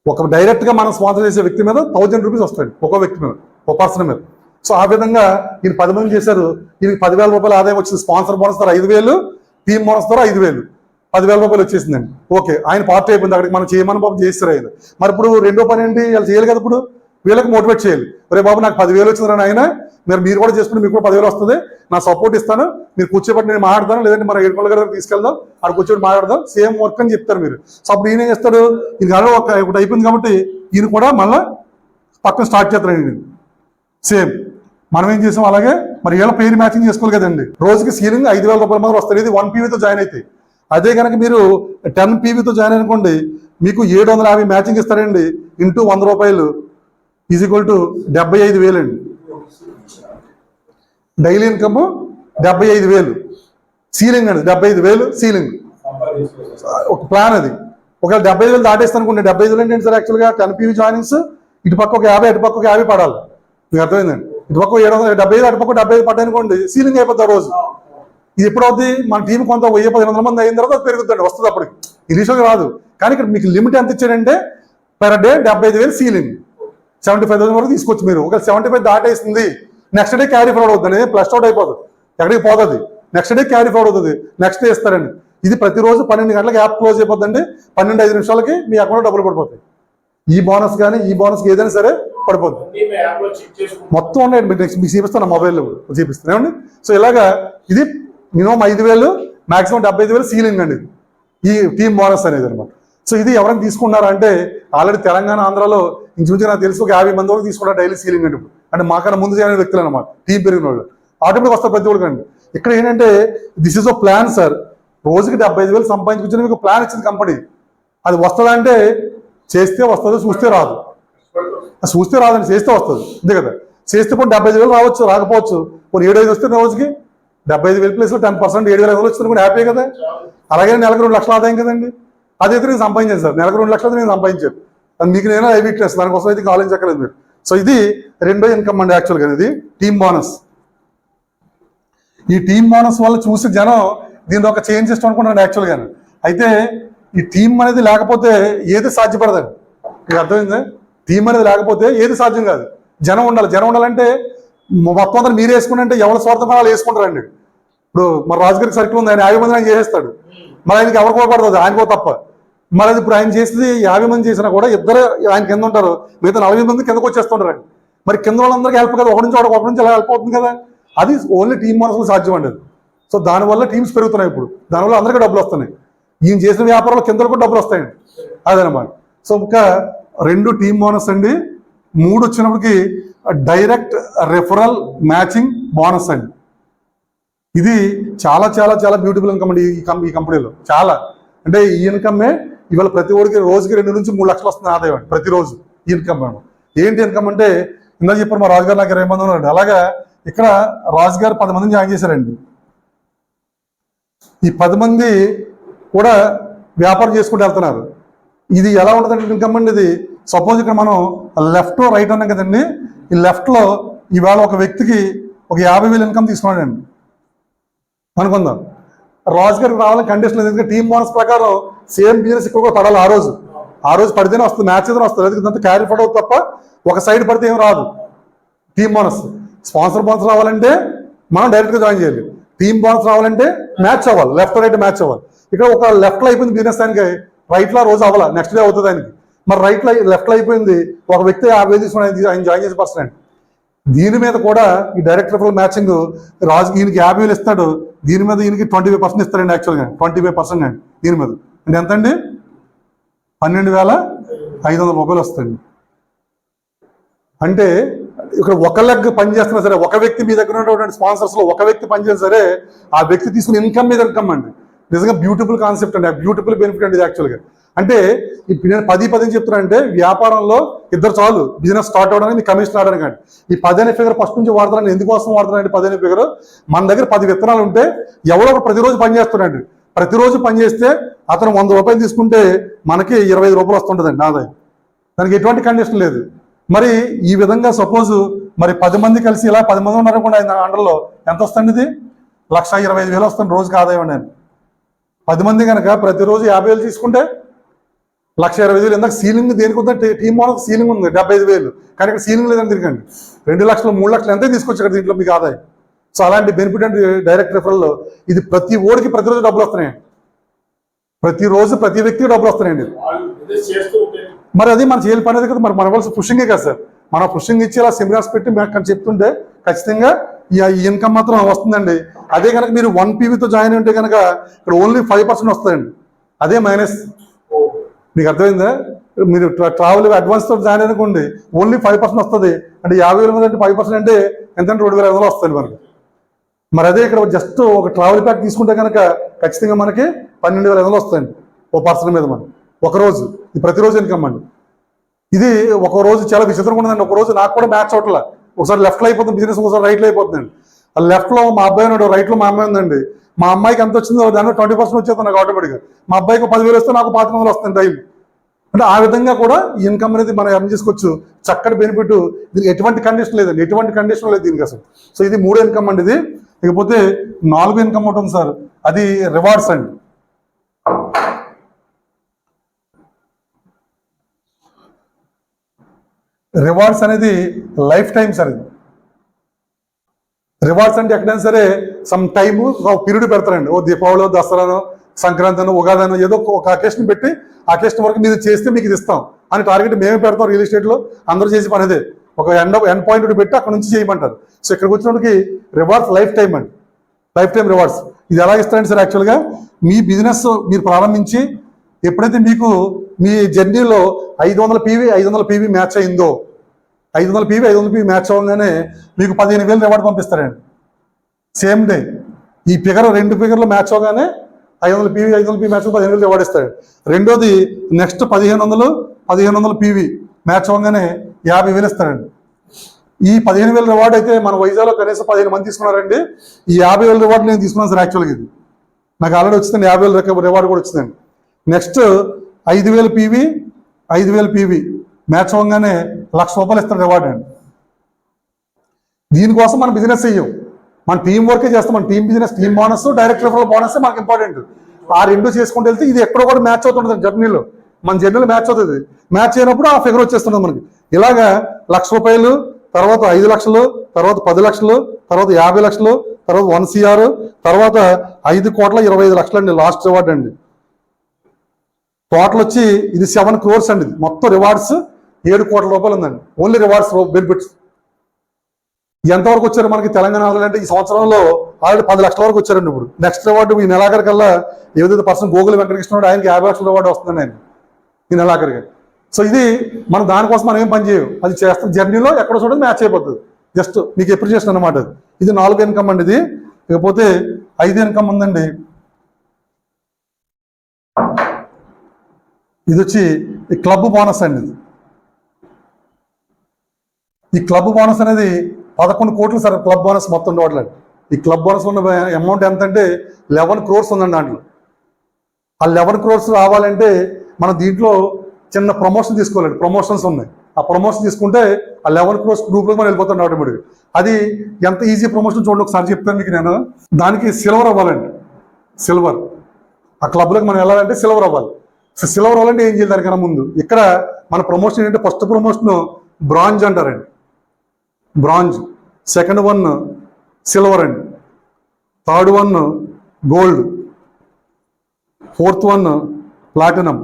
ఒక డైరెక్ట్గా మనం స్పాన్సర్ చేసే వ్యక్తి మీద 1000 రూపీస్ వస్తుంది, ఒక వ్యక్తి మీద, ఒక పర్సన్ మీద. సో ఆ విధంగా ఈయన 10 మంది చేశారు, ఈయనకి 10,000 రూపాయలు ఆదాయం వచ్చింది. స్పాన్సర్ బోనస్ ద్వారా 5,000, టీమ్ బోనస్ ద్వారా 5,000, 10,000 రూపాయలు వచ్చేసిందండి. ఓకే, ఆయన పార్టీ అయిపోయింది. అక్కడికి మనం చేయమని బాబు చేస్తారు ఆయన. మరి ఇప్పుడు రెండో పని ఏంటి? వాళ్ళు చేయాలి కదా. ఇప్పుడు వీళ్ళకి మోటివేట్ చేయాలి. రే బాబు నాకు 10,000 వచ్చిందని ఆయన, మీరు కూడా చేసుకుంటే మీకు కూడా 10,000 వస్తుంది, నా సపోర్ట్ ఇస్తాను, మీరు కూర్చోబెట్టి నేను మాట్లాడతాను, లేదంటే మన ఏడుకొండ గారు తీసుకెళ్దాం, అక్కడ కూర్చోబెట్టి మాట్లాడదాం, సేమ్ వర్క్ అని చెప్తారు మీరు. సో అప్పుడు ఈయన ఏం చేస్తాడు? ఇది ఒకటి అయిపోయింది కాబట్టి ఈయన కూడా మళ్ళీ పక్కన స్టార్ట్ చేస్తాడు. సేమ్ మనం ఏం చేసాం అలాగే మరి వీళ్ళ పేరు మ్యాచింగ్ చేసుకోవాలి కదండి. రోజుకి సీలింగ్ 5,000 రూపాయల మాత్రం వస్తుంది. ఇది 1 PVతో జాయిన్ అయితే అదే కనుక మీరు 10 PVతో జాయిన్ అనుకోండి, మీకు 750 మ్యాచింగ్ ఇస్తారండి. ఇంటూ 100 రూపాయలు ఈజ్ ఈక్వల్ టు 75,000 అండి. డైలీ ఇన్కమ్ 75,000 సీలింగ్ అండి. 75,000 సీలింగ్ ఒక ప్లాన్ అది. ఒకవేళ 75,000 దాటేస్తాను అనుకోండి, 75,000 ఏంటంటే సార్ యాక్చువల్గా 10 PV జాయినింగ్స్ ఇటుపక్క ఒక 50, అటుపక్క ఒక 50 పడాలి. మీకు అర్థమైందండి. ఇటుపక్క 775, అటుపక్క 75 పడ్డాయనుకోండి, సీలింగ్ అయిపోద్ది ఆ రోజు. ఇది ఎప్పుడు అవుతుంది, మన టీం కొంత 1000-1500 మంది అయిన తర్వాత పెరుగుతుంది, వస్తుంది అప్పటికి. ఇనిషియల్గా రాదు. కానీ ఇక్కడ మీకు లిమిట్ ఎంత ఇచ్చారంటే పర్ డే 75,000 సీలింగ్, 75,000 వరకు తీసుకోవచ్చు మీరు. ఒక 75 దాటేస్తుంది, నెక్స్ట్ డే క్యారీ ఫార్వర్డ్ అవుతుంది, ప్లస్ అవుట్ అయిపోతుంది, ఎక్కడికి పోతుంది. నెక్స్ట్ డే క్యారీ ఫార్వర్డ్ అవుతుంది, నెక్స్ట్ డే ఇస్తారండి. ఇది ప్రతిరోజు 12 గంటలకు యాప్ క్లోజ్ అయిపోతుందండి. 12-5 నిమిషాలకి మీ అకౌంట్లో డబ్బులు పడిపోతాయి. ఈ బోనస్ కానీ ఈ బోనస్ ఏదైనా సరే పడిపోతుంది. మొత్తం ఉన్నాయండి. మీకు చూపిస్తాను, మొబైల్లో చూపిస్తాను ఏమండి. సో ఇలాగా ఇది మినిమం 5,000, మాక్సిమం 75,000 సీలింగ్ అండి ఈ టీమ్ బోనస్ అనేది అనమాట. సో ఇది ఎవరైనా తీసుకున్నారా అంటే ఆల్రెడీ తెలంగాణ, ఆంధ్రాలో ఇంచుమించు నాకు తెలిసి ఒక 50 మంది వరకు తీసుకున్నారు డైలీ సీలింగ్ అండి. అంటే మాకన్నా ముందు చేయని వ్యక్తులు అనమాట, టీం పెరిగిన వాళ్ళు ఆటోమేటిక్ వస్తారు ప్రతి ఒక్కరికి అండి. ఇక్కడ ఏంటంటే దిస్ ఇస్ ఓ ప్లాన్ సార్. రోజుకి 75,000 సంపాదించుకుని మీకు ప్లాన్ ఇచ్చింది కంపెనీ. అది వస్తుందంటే చేస్తే వస్తుంది, చూస్తే రాదు. చూస్తే రాదండి, చేస్తే వస్తుంది, అంతే కదా. చేస్తే పోనీ 75,000 రావచ్చు, రాకపోవచ్చు. పోనీ 7-5 వస్తే రోజుకి 75,000 ప్లేస్లో 10% 7,500 వచ్చింది కూడా హ్యాపీ కదా. అలాగే నెలకు 2 లక్షలు ఆదాయం కదండి. అదైతే నేను సంపాదించాను సార్, నెలకు 2 లక్షలు నేను సంపాదించాను. అది మీకు నేను ఐ వీక్నెస్, దానికోసం అయితే ఆలోచించక్కర్లేదు మీరు. సో ఇది రెండో ఇన్కమ్ అండి యాక్చువల్గా, ఇది టీమ్ బోనస్. ఈ టీమ్ బోనస్ వల్ల చూసి జనం దీని ఒక చేంజ్ చేస్తాం అనుకుంటున్నాను యాక్చువల్గా. అయితే ఈ టీం అనేది లేకపోతే ఏది సాధ్యపడదండి. మీకు అర్థమైందా? టీం అనేది లేకపోతే ఏది సాధ్యం కాదు. జనం ఉండాలి. జనం ఉండాలంటే మొత్తం అందరూ మీరు వేసుకుంటే ఎవరి స్వార్థం వాళ్ళు వేసుకుంటారండి. ఇప్పుడు మరి రాజుగారికి సర్కిల్ ఉంది, ఆయన 50 మంది ఆయన చేసేస్తాడు, మరి ఆయనకి ఎవరు కూడా పడుతుంది, ఆయనకో తప్ప. మరి అది ఇప్పుడు ఆయన చేసేది 50 మంది చేసినా కూడా ఇద్దరు ఆయన కింద ఉంటారు, మిగతా 40 మంది కిందకు వచ్చేస్తుంటారండి. మరి కింద వాళ్ళందరికీ హెల్ప్ కదా, ఒకటి నుంచి అలా హెల్ప్ అవుతుంది కదా. అది ఓన్లీ టీమ్ మనసులో సాధ్యం అండి. సో దానివల్ల టీమ్స్ పెరుగుతున్నాయి ఇప్పుడు, దానివల్ల అందరికీ డబ్బులు వస్తున్నాయి. ఈయన చేసిన వ్యాపారంలో కింద కూడా డబ్బులు వస్తాయండి, అదనమాట. సో ఇంకా 2 టీమ్ బోనస్ అండి, 3 వచ్చినప్పటికి డైరెక్ట్ రెఫరల్ మ్యాచింగ్ బోనస్ అండి. ఇది చాలా చాలా చాలా బ్యూటిఫుల్ ఇన్కమ్ అండి ఈ కంపెనీలో. చాలా అంటే ఈ ఇన్కమ్మే ఇవాళ ప్రతి ఒడికి రోజుకి 2 నుంచి 3 లక్షలు వస్తుంది ఆదాయం అండి ప్రతిరోజు. ఈ ఇన్కమ్ అనమాట. ఏంటి ఇన్కమ్ అంటే ఇందాక చెప్పారు మా రాజుగారు నాకు 20 మంది ఉన్నారండి. అలాగా ఇక్కడ రాజుగారు 10 మందిని జాయిన్ చేశారండి. ఈ 10 మంది కూడా వ్యాపారం చేసుకుంటూ వెళ్తున్నారు. ఇది ఎలా ఉంటుందంటే ఇన్కమ్ అండి, ఇది సపోజ్ ఇక్కడ మనం లెఫ్ట్ రైట్ అన్నాం కదండి. ఈ లెఫ్ట్లో ఇవాళ ఒక వ్యక్తికి ఒక 50,000 ఇన్కమ్ తీసుకున్నాడండి అనుకుందాం. రాజు గారికి రావాలని కండిషన్ లేదు, ఎందుకంటే టీమ్ బోనస్ ప్రకారం సేమ్ బిజినెస్ ఇక్కడ కూడా పడాలి. ఆ రోజు పడితేనే వస్తుంది, మ్యాచ్ ఏదైనా వస్తుంది, ఎందుకంటే క్యారీ ఫార్వర్డ్ అవుతుంది తప్ప ఒక సైడ్ పడితే ఏం రాదు. టీమ్ బోనస్ స్పాన్సర్ బోనస్ రావాలంటే మనం డైరెక్ట్గా జాయిన్ చేయాలి. టీమ్ బోనస్ రావాలంటే మ్యాచ్ అవ్వాలి, లెఫ్ట్ రైట్ మ్యాచ్ అవ్వాలి. ఇక్కడ ఒక లెఫ్ట్లో అయిపోయింది బిజినెస్, దానికి రైట్లో రోజు అవ్వాలి, నెక్స్ట్ డే అవుతుంది ఆయనకి. మరి లెఫ్ట్లో అయిపోయింది, ఒక వ్యక్తి 50,000 తీసుకుని ఆయన జాయిన్ చేసే పర్సన్. దీని మీద కూడా ఈ డైరెక్ట్ రెఫరల్ మ్యాచింగ్ రాజు ఈయనకి 50,000 ఇస్తాడు, దీని మీద ఈయనకి 25% ఇస్తారండి యాక్చువల్గా. 25% అండి దీని మీద. అంటే ఎంత అండి? 12,500 రూపాయలు వస్తాయండి. అంటే ఇక్కడ ఒక లెగ్ పని చేస్తున్నా సరే, ఒక వ్యక్తి మీ దగ్గర ఉన్నటువంటి స్పాన్సర్స్లో ఒక వ్యక్తి పనిచేసినా సరే, ఆ వ్యక్తి తీసుకుని ఇన్కమ్ మీద ఇన్కమ్ అండి. నిజంగా బ్యూటిఫుల్ కాన్సెప్ట్ అండి, బ్యూటిఫుల్ బెనిఫిట్ అండి ఇది యాక్చువల్గా. అంటే ఇప్పుడు నేను 10 చెప్తున్నా అంటే వ్యాపారంలో ఇద్దరు చాలు బిజినెస్ స్టార్ట్ అవ్వడానికి, మీ కమిషన్ రావడానికి అండి. ఈ 10 అనే ఫిగర్ ఫస్ట్ నుంచి వాడతారండి. ఎందుకోసం వాడుతున్నారండి 10 అనే ఫిగర్? మన దగ్గర 10 విత్తనాలు ఉంటే ఎవరో ఒక ప్రతిరోజు పని చేస్తున్నాడు. ప్రతిరోజు పని చేస్తే అతను 100 రూపాయలు తీసుకుంటే మనకి 25 రూపాయలు వస్తుంటుందండి ఆదాయం. దానికి ఎటువంటి కండిషన్ లేదు. మరి ఈ విధంగా సపోజ్ మరి 10 మంది కలిసి ఇలా 10 మంది ఉన్నారనుకోండి ఆయన అండర్లో, ఎంత వస్తుంది? ఇది 1,25,000 వస్తుంది రోజుకి ఆదాయం అండి. 10 మంది కనుక ప్రతిరోజు 50,000 తీసుకుంటే 1,20,000. ఇందాక సీలింగ్ దేనికి ఉందంటే టీమ్ బోనస్ సీలింగ్ ఉంది 75,000, కానీ ఇక్కడ సీలింగ్ లేదని తిరగండి. 2 లక్షలు 3 లక్షలు ఎంతే తీసుకొచ్చారు దీంట్లో మీకు ఆదాయం. సో అలాంటి బెనిఫిట్ అంటే డైరెక్ట్ రెఫరల్లో ఇది ప్రతి ఓడికి ప్రతిరోజు డబ్బులు వస్తున్నాయండి. ప్రతిరోజు ప్రతి వ్యక్తికి డబ్బులు వస్తున్నాయండి. మరి అది మన చేయాలి పని కదా, మరి మన వలస పుషింగే కదా సార్. మనం పుషింగ్ ఇచ్చి ఇలా సెమినార్స్ పెట్టి మేము చెప్తుంటే ఖచ్చితంగా ఈ ఇన్కమ్ మాత్రం వస్తుందండి. అదే కనుక మీరు 1 PVతో జాయిన్ ఉంటే కనుక ఇక్కడ ఓన్లీ 5% వస్తాయండి. అదే మైనస్. మీకు అర్థమైందా? మీరు ట్రావెల్ అడ్వాన్స్తో జాయిన్ అనుకోండి, ఓన్లీ 5% వస్తుంది. అంటే 50,000 మంది అంటే 5% అంటే ఎంతంటే 2,500 వస్తుంది మనకి. మరి అదే ఇక్కడ జస్ట్ ఒక ట్రావెల్ ప్యాక్ తీసుకుంటే కనుక ఖచ్చితంగా మనకి 12,500 వస్తాయండి ఓ పర్సన్ మీద మనం ఒకరోజు. ఇది ప్రతిరోజు ఇన్కమ్ అండి. ఇది ఒక రోజు చాలా విచిత్రంగా ఉంటుందండి. ఒక రోజు నాకు కూడా మ్యాచ్ అవట్ల. ఒకసారి లెఫ్ట్లో అయిపోతుంది బిజినెస్, ఒకసారి రైట్లో అయిపోతుందండి. ఆ లెఫ్ట్లో మా అబ్బాయి ఉన్నాడు, రైట్లో మా అమ్మాయి ఉందండి. మా అమ్మాయికి ఎంత వచ్చిందో దానిలో 20% వచ్చేస్తుంది నాకు ఆటోమేటిక్గా. మా అబ్బాయికి 10,000 వస్తే నాకు 5,000 వస్తుంది డైలీ. అంటే ఆ విధంగా కూడా ఈ ఇన్కమ్ అనేది మనం ఎర్న్ చేసుకోవచ్చు. చక్కటి బెనిఫిట్. దీనికి ఎటువంటి కండిషన్ లేదండి, ఎటువంటి కండిషన్ లేదు దీనికి అసలు. సో ఇది 3 ఇన్కమ్ అండి ఇది. ఇకపోతే 4 ఇన్కమ్ ఉంటుంది సార్, అది రివార్డ్స్ అండి. రివార్డ్స్ అనేది లైఫ్ టైం సార్. ఇది రివార్డ్స్ అంటే ఎక్కడైనా సరే సమ్ టైము ఒక పీరియడ్ పెడతారండి. ఓ దీపావళి, దసరానో, సంక్రాంతినో, ఉగాదినో ఏదో ఒక అకేషన్ పెట్టి ఆ అకేషన్ వరకు మీరు చేస్తే మీకు ఇది ఇస్తాం అని టార్గెట్ మేమే పెడతాం. రియల్ ఎస్టేట్లో అందరూ చేసి పని అదే. ఒక ఎండ్ పాయింట్ పెట్టి అక్కడ నుంచి చేయమంటారు. సో ఇక్కడికి వచ్చినప్పటికి రివార్డ్స్ లైఫ్ టైం అండి, లైఫ్ టైం రివార్డ్స్. ఇది ఎలా ఇస్తారండి సార్, యాక్చువల్గా మీ బిజినెస్ మీరు ప్రారంభించి ఎప్పుడైతే మీకు మీ జర్నీలో 500 పీవీ మ్యాచ్ అయిందో, 500 పీవీ మ్యాచ్ అవ్వగానే మీకు 15,000 రివార్డ్ పంపిస్తారండి సేమ్ డే. ఈ ఫిగర్ 2 ఫిగర్లు మ్యాచ్ అవగానే 500 పీవీ మ్యాచ్ 15,000 రివార్డ్ ఇస్తాడు. రెండోది నెక్స్ట్ 1500 పీవీ మ్యాచ్ అవగానే 50,000 ఇస్తారండి. ఈ 15,000 రివార్డ్ అయితే మన వైజాగ్లో కనీసం 15 మంది తీసుకున్నారండి. ఈ 50,000 రివార్డ్ నేను తీసుకున్నాను సార్. యాక్చువల్గా ఇది నాకు ఆల్రెడీ వచ్చిందండి, 50,000 రివార్డ్ కూడా వచ్చిందండి. నెక్స్ట్ 5,000 పీవీ మ్యాచ్ అవ్వగానే ₹1,00,000 ఇస్తారు రివార్డ్ అండి. దీనికోసం మనం బిజినెస్ చెయ్యం, మన టీం వర్కే చేస్తాం. మన team business, team bonus, direct referral bonus మనకి ఇంపార్టెంట్. ఆ రెండు చేసుకుంటూ వెళ్తే ఇది ఎక్కడో కూడా మ్యాచ్ అవుతుంటుంది జర్నీలో. మన జర్నీలో మ్యాచ్ అవుతుంది. మ్యాచ్ అయినప్పుడు ఆ ఫిగర్ వచ్చేస్తుంది మనకి. ఇలాగా ₹1,00,000, తర్వాత 5,00,000, తర్వాత 10,00,000, తర్వాత 50,00,000, తర్వాత 1 CR, తర్వాత 5,25,00,000 అండి లాస్ట్ రివార్డ్ అండి. టోటల్ వచ్చి ఇది 7 crores అండి. ఇది మొత్తం రివార్డ్స్ 7 కోట్ల రూపాయలు ఉందండి. Only rewards benefits. ఎంతవరకు వచ్చారు మనకి తెలంగాణలో అంటే ఈ సంవత్సరంలో ఆల్రెడీ 10 లక్షల వరకు వచ్చారండి. ఇప్పుడు నెక్స్ట్ రివార్డు ఈ నెలాఖరికల్లా ఏదైతే పర్సన్ గోగుల్ వెంకటకృష్ణ ఆయనకి 50 లక్షల రివార్డు వస్తుందండి ఆయన ఈ నెలాఖరికి. సో ఇది మనం దానికోసం మనం ఏం పని చేయం, అది చేస్తాం. జర్నీలో ఎక్కడ చూడండి మ్యాచ్ అయిపోతుంది. జస్ట్ మీకు ఎప్రిషియేషన్ అనమాట. ఇది 4 ఇన్కమ్ అండి ఇది. ఇకపోతే 5 ఇన్కమ్ ఉందండి. ఇది వచ్చి ఈ క్లబ్ బోనస్ అండి. ఈ క్లబ్ బోనస్ అనేది 11 కోట్లు సార్ క్లబ్ బోనస్ మొత్తం టోటల్. ఈ క్లబ్ బోనస్ ఉన్న అమౌంట్ ఎంత అంటే 11 crores ఉందండి దాంట్లో. ఆ 11 crores రావాలంటే మనం దీంట్లో చిన్న ప్రమోషన్ తీసుకోవాలండి. ప్రమోషన్స్ ఉన్నాయి. ఆ ప్రమోషన్ తీసుకుంటే ఆ 11 crores గ్రూప్లో మనం వెళ్ళిపోతాం ఆటోమేటిక్గా. అది ఎంత ఈజీ ప్రమోషన్ చూడండి ఒకసారి చెప్తాను మీకు నేను. దానికి సిల్వర్ అవ్వాలండి. సిల్వర్ ఆ క్లబ్లోకి మనం వెళ్ళాలంటే సిల్వర్ అవ్వాలి. సో సిల్వర్ అవ్వాలంటే ఏం చేయాలి దానికన్నా ముందు ఇక్కడ మన ప్రమోషన్ ఏంటంటే ఫస్ట్ ప్రమోషన్ బ్రాంజ్ అంటారండి. బ్రాంజ్, సెకండ్ వన్ సిల్వర్ అండి, third one gold, fourth one platinum,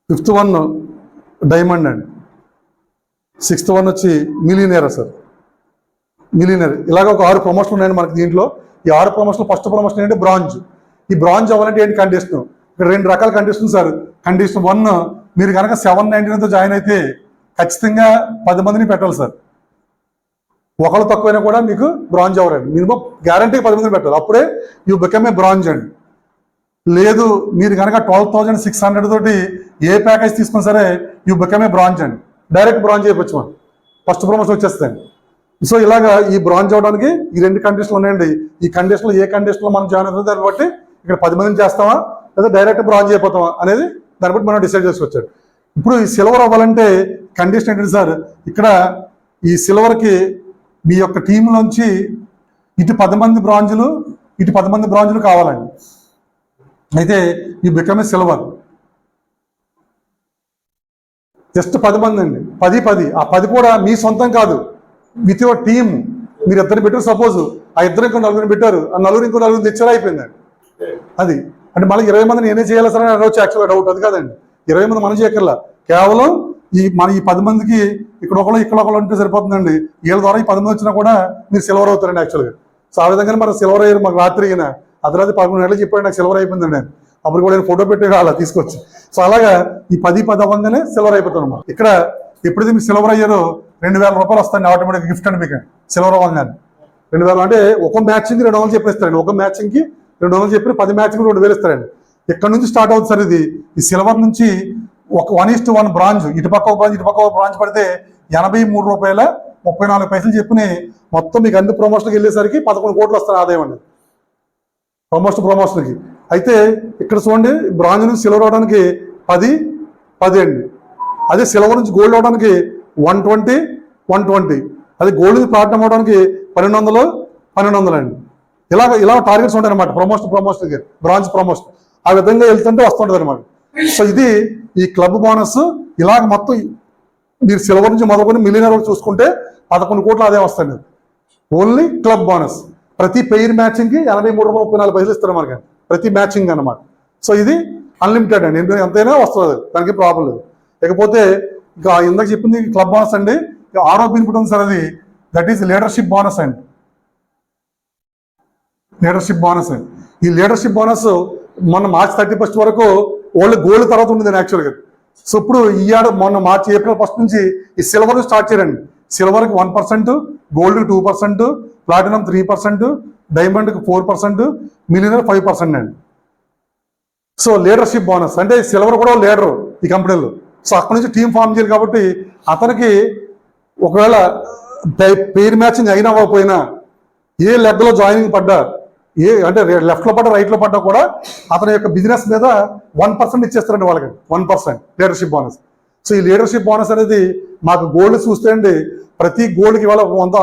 fifth one diamond అండి, సిక్స్త్ వన్ వచ్చి మిలీనియర్ సార్. మిలీనియర్ ఇలాగ ఒక 6 ప్రమోషన్లు ఉన్నాయండి మనకి దీంట్లో. ఈ 6 ప్రమోషన్లు ఫస్ట్ ప్రమోషన్ ఏంటంటే బ్రాంజ్. ఈ బ్రాంజ్ అవ్వాలంటే ఏంటి కండిషన్, ఇక్కడ 2 రకాల కండిషన్ సార్. కండిషన్ 1 మీరు కనుక 799తో జాయిన్ అయితే ఖచ్చితంగా 10 మందిని పెట్టాలి సార్. ఒకళ్ళు తక్కువైనా కూడా మీకు బ్రాంజ్ అవ్వరండి. మినిమం గ్యారంటీగా 10 మందిని పెట్టాలి, అప్పుడే యూ బికమ్ ఏ బ్రాంజ్ అండి. లేదు మీరు కనుక 12,600 తోటి ఏ ప్యాకేజ్ తీసుకున్నా సరే యూ బికమ్ ఏ బ్రాంజ్ అండి. డైరెక్ట్ బ్రాంజ్ అయిపోవచ్చు మనం, ఫస్ట్ ప్రమోషన్ వచ్చేస్తాయండి. సో ఇలాగా ఈ బ్రాంజ్ అవ్వడానికి ఈ 2 కండిషన్లు ఉన్నాయండి. ఈ కండిషన్లో ఏ కండిషన్లో మనం జాయిన్ అవుతుంది దాన్ని బట్టి ఇక్కడ 10 మందిని చేస్తామా లేదా డైరెక్ట్ బ్రాంజ్ అయిపోతామా అనేది దాన్ని బట్టి మనం డిసైడ్ చేసుకోవచ్చు. ఇప్పుడు ఈ సిల్వర్ అవ్వాలంటే కండిషన్ ఏంటంటే సార్, ఇక్కడ ఈ సిల్వర్కి మీ యొక్క టీంలోంచి ఇటు 10 మంది బ్రాంజులు, ఇటు 10 మంది బ్రాంజులు కావాలండి. అయితే ఈ బికమ్ ఏ సిల్వర్. జస్ట్ 10 మంది అండి, 10. ఆ 10 కూడా మీ సొంతం కాదు, విత్ యువర్ టీమ్. మీరు ఇద్దరు పెట్టారు సపోజ్, ఆ ఇద్దరు ఇంకో 4 పెట్టారు, ఆ 4 ఇంకో 4 తెచ్చారు, అయిపోయిందండి. అది అంటే మళ్ళీ 20 మందిని నేనే చేయాలి సార్ అని అడవచ్చు. యాక్చువల్గా డౌట్ అది కాదండి. 20 మంది మనం చేయక్కర్లా, కేవలం ఈ 10 మందికి ఇక్కడ ఒకళ్ళు ఇక్కడ ఒకళ్ళు ఉంటే సరిపోతుందండి. వీళ్ళ ద్వారా ఈ 10 మంది వచ్చినా కూడా మీరు సిల్వర్ అవుతారండి యాక్చువల్గా. సో ఆ విధంగా మరి సిల్వర్ అయ్యారు. మాకు రాత్రి అర్ధరాత్రి 11 గంటలకు చెప్పాడు నాకు సిల్వర్ అయిపోయిందండి. నేను అప్పుడు కూడా నేను ఫోటో పెట్టి అలా తీసుకొచ్చి. సో అలాగా ఈ 10 అవ్వగానే సిల్వర్ అయిపోతాను అన్నమాట. ఇక్కడ ఎప్పుడైతే మీరు సిల్వర్ అయ్యారో 2,000 రూపాయలు వస్తాయండి ఆటోమేటిక్ గిఫ్ట్ అండి మీకు. సిల్వర్ అవ్వగానే 2,000 అంటే ఒక మ్యాచింగ్కి 200 చెప్పేస్తారండి. ఒక మ్యాచింగ్కి 200 చెప్పిన 10 మ్యాచ్కి 2000 ఇస్తారండి. ఇక్కడ నుంచి స్టార్ట్ అవుతుంది సార్ ఇది. ఈ సిల్వర్ నుంచి ఒక 1:1 బ్రాంజ్, ఇటుపక్క ఒక బ్రాంచ్ ఇటుపక్క ఒక బ్రాంచ్ పడితే ₹83.34 చెప్పిన మొత్తం మీకు అన్ని ప్రమోషన్కి వెళ్ళేసరికి 11 కోట్లు వస్తారు ఆదాయం అండి ప్రమోషన్కి. అయితే ఇక్కడ చూడండి, బ్రాంజ్ నుంచి సిల్వర్ అవడానికి 10 అండి. అదే సిల్వర్ నుంచి గోల్డ్ అవడానికి 120. అది గోల్డ్ నుంచి ప్లాటినం అవడానికి 1200 అండి. ఇలా టార్గెట్స్ ఉంటాయి అనమాట ప్రమోషన్కి, బ్రాంజ్ ప్రమోషన్ ఆ విధంగా వెళ్తుంటే వస్తుంటుంది అనమాట. సో ఇది ఈ క్లబ్ బోనస్. ఇలాగ మొత్తం మీరు సిల్వర్ నుంచి మొదలుకొని మిలియనర్ వరకు చూసుకుంటే 11 కోట్ల ఆదాయం వస్తుంది ఓన్లీ క్లబ్ బోనస్. ప్రతి పెయిర్ మ్యాచింగ్కి ₹83.34 ఇస్తారు మనకి ప్రతి మ్యాచింగ్ అనమాట. సో ఇది అన్లిమిటెడ్ అండి, ఎంతైనా వస్తుంది, దానికి ప్రాబ్లం లేదు. లేకపోతే ఇంకా ఇందాక చెప్పింది క్లబ్ బోనస్ అండి. ఆరో బెనిఫిట్ ఉంది సార్, అది దట్ ఈస్ లీడర్షిప్ బోనస్ అండి. లీడర్షిప్ బోనస్ అండి. ఈ లీడర్షిప్ బోనస్ మొన్న March 31 వరకు ఓన్లీ గోల్డ్ తర్వాత ఉండేది యాక్చువల్గా. సో ఇప్పుడు ఈ మొన్న April 1 నుంచి ఈ సిల్వర్ స్టార్ట్ చేయండి. సిల్వర్కి 1%, గోల్డ్కి 2%, ప్లాటినం 3%, డైమండ్కి 4%, మిలియనర్ 5% అండి. సో లీడర్షిప్ బోనస్ అంటే సిల్వర్ కూడా లీడరు ఈ కంపెనీలో. సో అక్కడ నుంచి టీం ఫామ్ చేయాలి కాబట్టి అతనికి ఒకవేళ పెయిర్ మ్యాచింగ్ అయినా అవ్వకపోయినా, ఏ లెగ్లో జాయినింగ్ పడ్డా, అంటే లెఫ్ట్లో పడ్డా రైట్లో పడ్డా కూడా అతని యొక్క బిజినెస్ మీద 1% ఇచ్చేస్తారండి వాళ్ళకి, 1% లీడర్షిప్ బోనస్. సో ఈ లీడర్షిప్ బోనస్ అనేది మాకు గోల్డ్ చూస్తే అండి, ప్రతి గోల్డ్కి ఇవాళ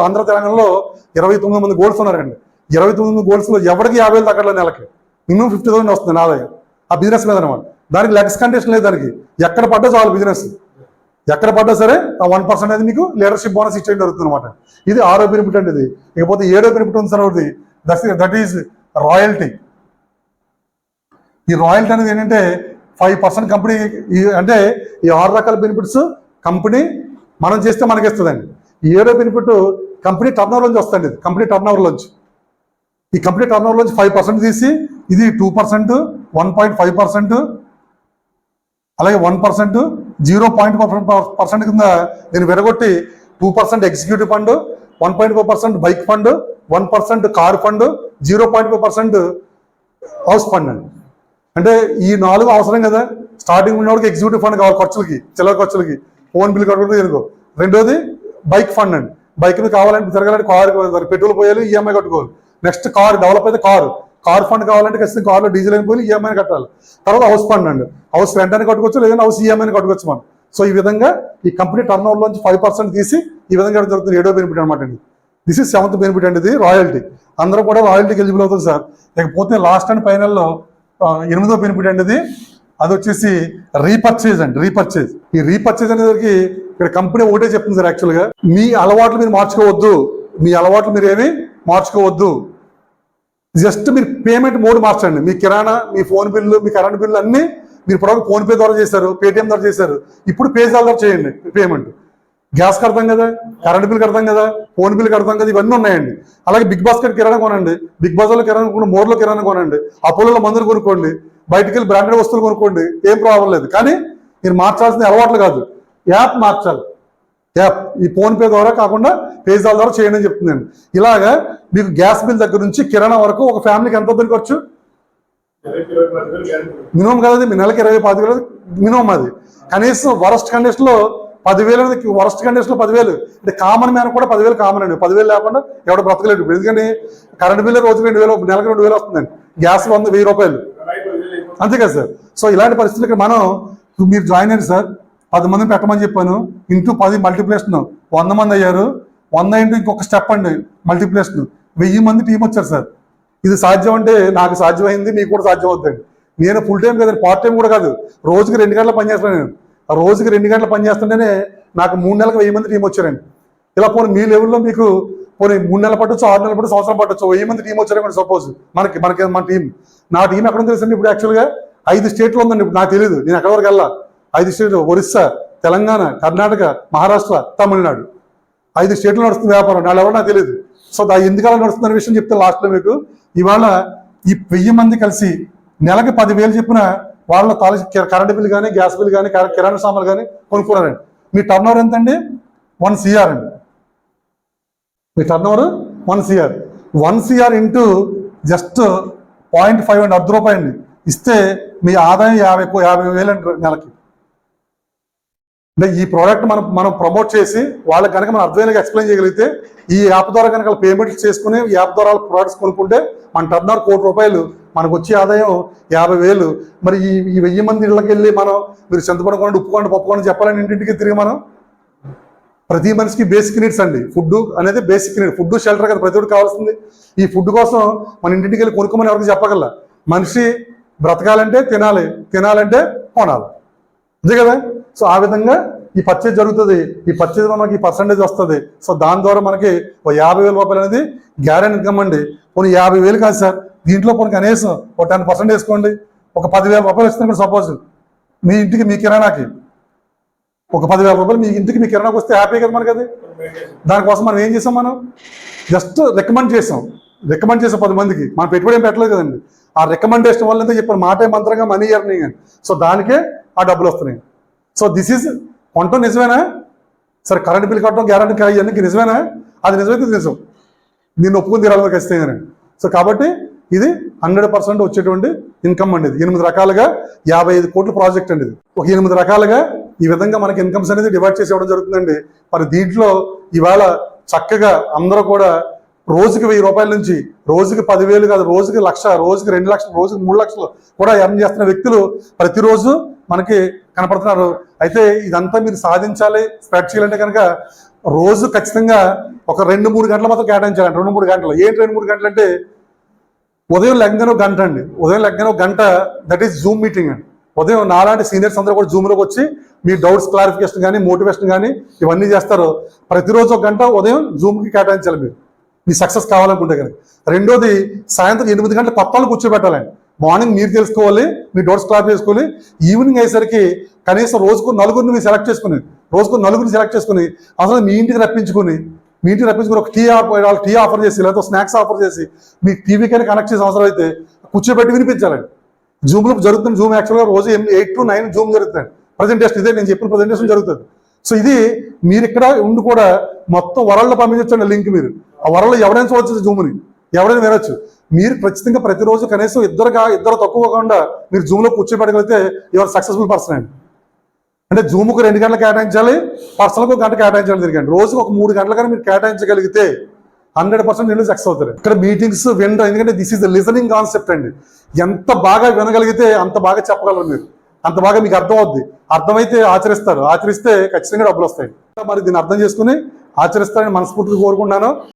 ఆంధ్ర తెలంగాణలో 29 మంది గోల్డ్స్ ఉన్నారండి. 29 గోల్డ్స్లో ఎవరికి 50,000 తగ్గట్లేదు నెలకి, మినిమం 50,000 వస్తుంది ఆదాయం ఆ బిజినెస్ మీద అనమాట. దానికి లెగ్స్ కండిషన్ లేదు, దానికి ఎక్కడ పడ్డా చాలు బిజినెస్, ఎక్కడ పడ్డా సరే ఆ 1% అనేది మీకు లీడర్షిప్ బోనస్ ఇచ్చేయడం జరుగుతుంది అనమాట. ఇది 6వ బెనిఫిట్ అండి. ఇది ఇకపోతే 7వ బెనిఫిట్ ఉంది సార్, ఒకటి దట్ ఈజ్ రాయల్టీ. ఈ రాయల్టీ అనేది ఏంటంటే 5% కంపెనీ, అంటే ఈ 6 రకాల బెనిఫిట్స్ కంపెనీ మనం చేస్తే మనకి ఇస్తుందండి. ఈ 7వ బెనిఫిట్ కంపెనీ టర్నోవర్ నుంచి వస్తుంది. ఇది కంపెనీ టర్నోవర్ నుంచి, ఈ కంపెనీ టర్నోవర్ నుంచి 5% తీసి ఇది 2%, 1.5%, అలాగే 1%, 0.5% కింద దీన్ని విరగొట్టి 2% executive fund, 1.5% bike fund, 1% car fund, 0.5% house fund అండి. అంటే ఈ 4 అవసరం కదా. స్టార్టింగ్ ఉన్నవాడికి ఎగ్జిక్యూటివ్ ఫండ్ కావాలి, ఖర్చులకి, చిల్లర ఖర్చులకి, ఫోన్ బిల్ కట్టుకుంటే ఎందుకో. రెండోది బైక్ ఫండ్ అండి. బైక్ మీద కావాలంటే తిరగాలంటే కారు పెట్రోల్ పోయాలి, ఈఎంఐ కట్టుకోవాలి. నెక్స్ట్ కార్ డెవలప్ అయితే కార్ ఫండ్ కావాలంటే ఖచ్చితంగా కార్లో డీజిల్ అయిపోయి ఈఎంఐ కట్టాలి. తర్వాత హౌస్ ఫండ్ అండి, హౌస్ రెంట్ అని కట్టుకోవచ్చు, లేదంటే హౌస్ ఈఎంఐని కట్టుకోవచ్చు మనం. సో ఈ విధంగా ఈ కంపెనీ టర్నోవర్ నుంచి 5% తీసి ఈ విధంగా జరుగుతుంది. 7వ బెనిఫిట్ అనమాట అండి. దిస్ ఇస్ 7th బెనిఫిట్ అండి. ఇది రాయల్టీ. అందరూ కూడా రాయల్టీకి ఎలిజిబుల్ అవుతుంది సార్. లేకపోతే లాస్ట్ అండ్ ఫైనల్లో 8వ బెనిఫిట్ అండి. అది వచ్చేసి రీపర్చేజ్ అండి. ఈ రీపర్చేజ్ అనేది ఇక్కడ కంపెనీ ఒకటే చెప్తుంది సార్, యాక్చువల్గా మీ అలవాట్లు మీరు మార్చుకోవద్దు, ఏమీ మార్చుకోవద్దు. జస్ట్ మీరు పేమెంట్ మోడ్ మార్చండి. మీ కిరాణా, మీ ఫోన్ బిల్లు, మీ కరెంట్ బిల్లు అన్నీ మీరు ఇప్పుడు ఫోన్పే ద్వారా చేశారు, పేటిఎం ద్వారా చేశారు, ఇప్పుడు పేజాల ద్వారా చేయండి పేమెంట్. గ్యాస్ కడతాం కదా, కరెంట్ బిల్ కడతాం కదా, ఫోన్ బిల్ కడతాం కదా, ఇవన్నీ ఉన్నాయండి. అలాగే బిగ్ బాస్కెట్ కిరాణా కొనండి, బిగ్ బజార్లో కిరాణా కొనండి, మోర్లో కిరాణా కొనండి, అపోలోలో మందులు కొనుక్కోండి, బయటికి వెళ్ళి బ్రాండెడ్ వస్తువులు కొనుక్కోండి, ఏం ప్రాబ్లం లేదు. కానీ మీరు మార్చాల్సిన అలవాట్లు కాదు, యాప్ మార్చాలి. యాప్ ఈ ఫోన్పే ద్వారా కాకుండా పేజాల ద్వారా చేయండి అని చెప్తున్నాను. ఇలాగా మీకు గ్యాస్ బిల్ దగ్గర నుంచి కిరాణా వరకు ఒక ఫ్యామిలీకి ఎంత వద్దని ఖర్చు మినిమం కదా, మీ నెలకి 20-25 మినిమం. అది కనీసం వరస్ట్ కండిషన్లో 10,000 అనేది, వరస్ట్ కండిషన్లో 10,000 అంటే కామన్ మ్యాన్ కూడా 10,000 కామన్ అండి. 10,000 లేకుండా ఎవడో బ్రతకలేడు. ఎందుకంటే కరెంట్ బిల్లు రోజుకి 2,000, నెలకి 2,000 వస్తుందండి. గ్యాస్ 100 రూపాయలు అంతే కదా సార్. సో ఇలాంటి పరిస్థితులకి మీరు జాయిన్ అయ్యారు సార్, 10 మందిని పెట్టమని చెప్పాను, ఇంటూ 10 మల్టిప్లికేషన్ 100 మంది అయ్యారు. 100 ఇంటూ ఇంకొక స్టెప్ అండి మల్టిప్లికేషన్, 1000 మంది టీం వచ్చారు సార్. ఇది సాధ్యం అంటే నాకు సాధ్యమైంది, మీకు కూడా సాధ్యం అవుతుంది. నేను ఫుల్ టైం కదండి, పార్ట్ టైం కూడా కాదు, రోజుకి 2 గంటలు పనిచేస్తాను నేను. ఆ రోజుకి 2 గంటలు పనిచేస్తుంటేనే నాకు 3 నెలలకు 1000 మంది టీం వచ్చారండి. ఇలా పోనీ మీ లెవెల్లో మీకు పోనీ 3 నెలలు పట్టొచ్చు, 6 నెలలు పట్టొచ్చు, సంవత్సరం పట్టొచ్చు, 1000 మంది టీం వచ్చారని సపోజ్ మన టీం. నా టీం ఎక్కడ ఉంది తెలుసండి, ఇప్పుడు యాక్చువల్గా 5 స్టేట్లో ఉందండి. ఇప్పుడు నాకు తెలియదు, నేను ఎక్కడి వరకు వెళ్ళా. 5 స్టేట్లు, ఒరిస్సా, తెలంగాణ, కర్ణాటక, మహారాష్ట్ర, తమిళనాడు, 5 స్టేట్లు నడుస్తుంది వ్యాపారం. నాడు ఎవరు నాకు తెలియదు. సో ఎందుకలా నడుస్తున్న విషయం చెప్తే లాస్ట్లో మీకు, ఇవాళ ఈ 1000 మంది కలిసి నెలకి 10,000 చెప్పిన వాళ్ళ కరెంట్ బిల్ కానీ, గ్యాస్ బిల్ కానీ, కిరాణా సామాన్లు కానీ కొనుక్కున్నారండి. మీ టర్నోవర్ ఎంతండి? 1 CR అండి. మీ turnover 1 CR. 1 CR into just 0.5 అండి, ₹10 అండి ఇస్తే మీ ఆదాయం 50,000 అండి నెలకి. అంటే ఈ ప్రోడక్ట్ మనం ప్రమోట్ చేసి వాళ్ళకి కనుక మనం అర్థమయ్యేలాగా ఎక్స్ప్లెయిన్ చేయగలిగితే, ఈ యాప్ ద్వారా కనుక పేమెంట్స్ చేసుకుని ఈ యాప్ ద్వారా ప్రోడక్ట్స్ కొనుక్కుంటే మన టర్నోవర్ ₹1,00,00,000, మనకు వచ్చే ఆదాయం 50,000. మరి ఈ 1000 మంది ఇళ్ళకి వెళ్ళి మనం మీరు చింతపండు కొనండి, ఉప్పు కొనండి, పప్పు కొనండి చెప్పాలని ఇంటింటికి తిరిగి మనం ప్రతి మనిషికి బేసిక్ నీడ్స్ అండి. ఫుడ్ అనేది బేసిక్ నీడ్. ఫుడ్ షెల్టర్ కదా ప్రతి ఒక్కరికి కావాల్సింది. ఈ ఫుడ్ కోసం మన ఇంటింటికి వెళ్ళి కొనుక్కోమని ఎవరికి చెప్పగల. మనిషి బ్రతకాలంటే తినాలి, తినాలంటే కొనాలి, అంతే కదా. సో ఆ విధంగా ఈ పర్చేజ్ జరుగుతుంది. ఈ పర్చేజ్ మనకి పర్సంటేజ్ వస్తుంది. సో దాని ద్వారా మనకి ₹50,000 అనేది గ్యారెంటీ ఇన్కమ్ అండి. పోనీ 50,000 కాదు సార్, దీంట్లో కొన్ని కనీసం 10% వేసుకోండి, ఒక ₹10,000 ఇస్తున్నాడు సపోజ్ మీ ఇంటికి, మీ కిరాణాకి ఒక ₹10,000 మీ ఇంటికి మీ కిరాణాకి వస్తే హ్యాపీ కదా మనకి. అది దానికోసం మనం ఏం చేసాం, మనం జస్ట్ రికమెండ్ చేసాం 10 మందికి. మనం పెట్టుబడి ఏం పెట్టలేదు కదండి. ఆ రికమెండేషన్ వల్ల చెప్పాను మాటే మంత్రంగా మనీ ఎర్నింగ్ అని. సో దానికే ఆ డబ్బులు వస్తున్నాయి. సో దిస్ ఈజ్ కొనటం నిజమేనా సరే, కరెంట్ బిల్ కట్టడం గ్యారెంటీ ఇవన్నీ నిజమేనా? అది నిజమైతే నిజం, దీన్ని ఒప్పుకుని తీరాలి ఖచ్చితంగా. సో కాబట్టి ఇది 100% వచ్చేటువంటి ఇన్కమ్ అండి. ఇది 8 రకాలుగా 55 కోట్ల ప్రాజెక్ట్ అండి. ఇది ఒక 8 రకాలుగా ఈ విధంగా మనకి ఇన్కమ్స్ అనేది డివైడ్ చేసి ఇవ్వడం జరుగుతుందండి. మరి దీంట్లో ఇవాళ చక్కగా అందరూ కూడా రోజుకి ₹1,000 నుంచి రోజుకి 10,000 కాదు, రోజుకి 1,00,000, రోజుకి 2 లక్షలు, రోజుకి 3 లక్షలు కూడా ఎర్న్ చేస్తున్న వ్యక్తులు ప్రతిరోజు మనకి కనపడుతున్నారు. అయితే ఇదంతా మీరు సాధించాలి, స్ప్రెడ్ చేయాలంటే కనుక రోజు ఖచ్చితంగా ఒక 2-3 గంటలు మాత్రం కేటాయించాలండి. 2-3 గంటలు. ఏంటి 2-3 గంటలు అంటే, ఉదయం లెగ్గానే ఒక గంట అండి. ఉదయం లెగ్గానే ఒక గంట, దట్ ఈస్ జూమ్ మీటింగ్ అండి. ఉదయం నాలాంటి సీనియర్స్ అందరూ కూడా జూమ్లోకి వచ్చి మీ డౌట్స్ క్లారిఫికేషన్ కానీ, మోటివేషన్ కానీ ఇవన్నీ చేస్తారు. ప్రతిరోజు ఒక గంట ఉదయం జూమ్కి కేటాయించాలి మీరు, మీ సక్సెస్ కావాలనుకుంటే కనుక. రెండోది, సాయంత్రం 8 గంటల కొత్త వాళ్ళు కూర్చోబెట్టాలండి. మార్నింగ్ మీరు తెలుసుకోవాలి, మీ డౌట్స్ క్లారిఫై చేసుకోవాలి. ఈవినింగ్ అయ్యేసరికి కనీసం రోజుకు 4 మీరు సెలెక్ట్ చేసుకుని, అసలు మీ ఇంటికి రప్పించుకుని ఒక టీ ఆఫర్ చేసి, లేకపోతే స్నాక్స్ ఆఫర్ చేసి, మీ టీవీకైనా కనెక్ట్ చేసిన అవసరం అయితే కూర్చోబెట్టి వినిపించాలండి. జూమ్లో జరుగుతుంది. జూమ్ యాక్చువల్గా రోజు 8 to 9 జూమ్ జరుగుతుంది. ప్రజెంటేషన్ ఇదే నేను చెప్పిన ప్రజెంటేషన్ జరుగుతుంది. సో ఇది మీరు ఇక్కడ ఉండి కూడా మొత్తం వరల్డ్లో పంపించండి లింక్. మీరు ఆ వరల్డ్లో ఎవరైనా చూడొచ్చు, జూమ్ని ఎవరైనా వినొచ్చు. మీరు ఖచ్చితంగా ప్రతిరోజు కనీసం ఇద్దరు తక్కువ కాకుండా మీరు జూమ్లో కూర్చోబెట్టగలిగితే యువర్ సక్సెస్ఫుల్ పర్సన్ అండి. అంటే జూమ్కు 2 గంటలు కేటాయించాలి, పర్సనల్కి 1 గంట కేటాయించాలి. తిరిగండి రోజుకు ఒక 3 గంటలు కానీ మీరు కేటాయించగలిగితే 100% నేను సక్సెస్ అవుతారు. ఇక్కడ మీటింగ్స్ వినడం, ఎందుకంటే this is the listening concept అండి. ఎంత బాగా వినగలిగితే అంత బాగా చెప్పగలరు మీరు, అంత బాగా మీకు అర్థం అవుద్ది. అర్థమైతే ఆచరిస్తారు, ఆచరిస్తే ఖచ్చితంగా డబ్బులు వస్తాయి. మరి దీన్ని అర్థం చేసుకుని ఆచరిస్తారని మనస్ఫూర్తిగా కోరుకుంటున్నాను.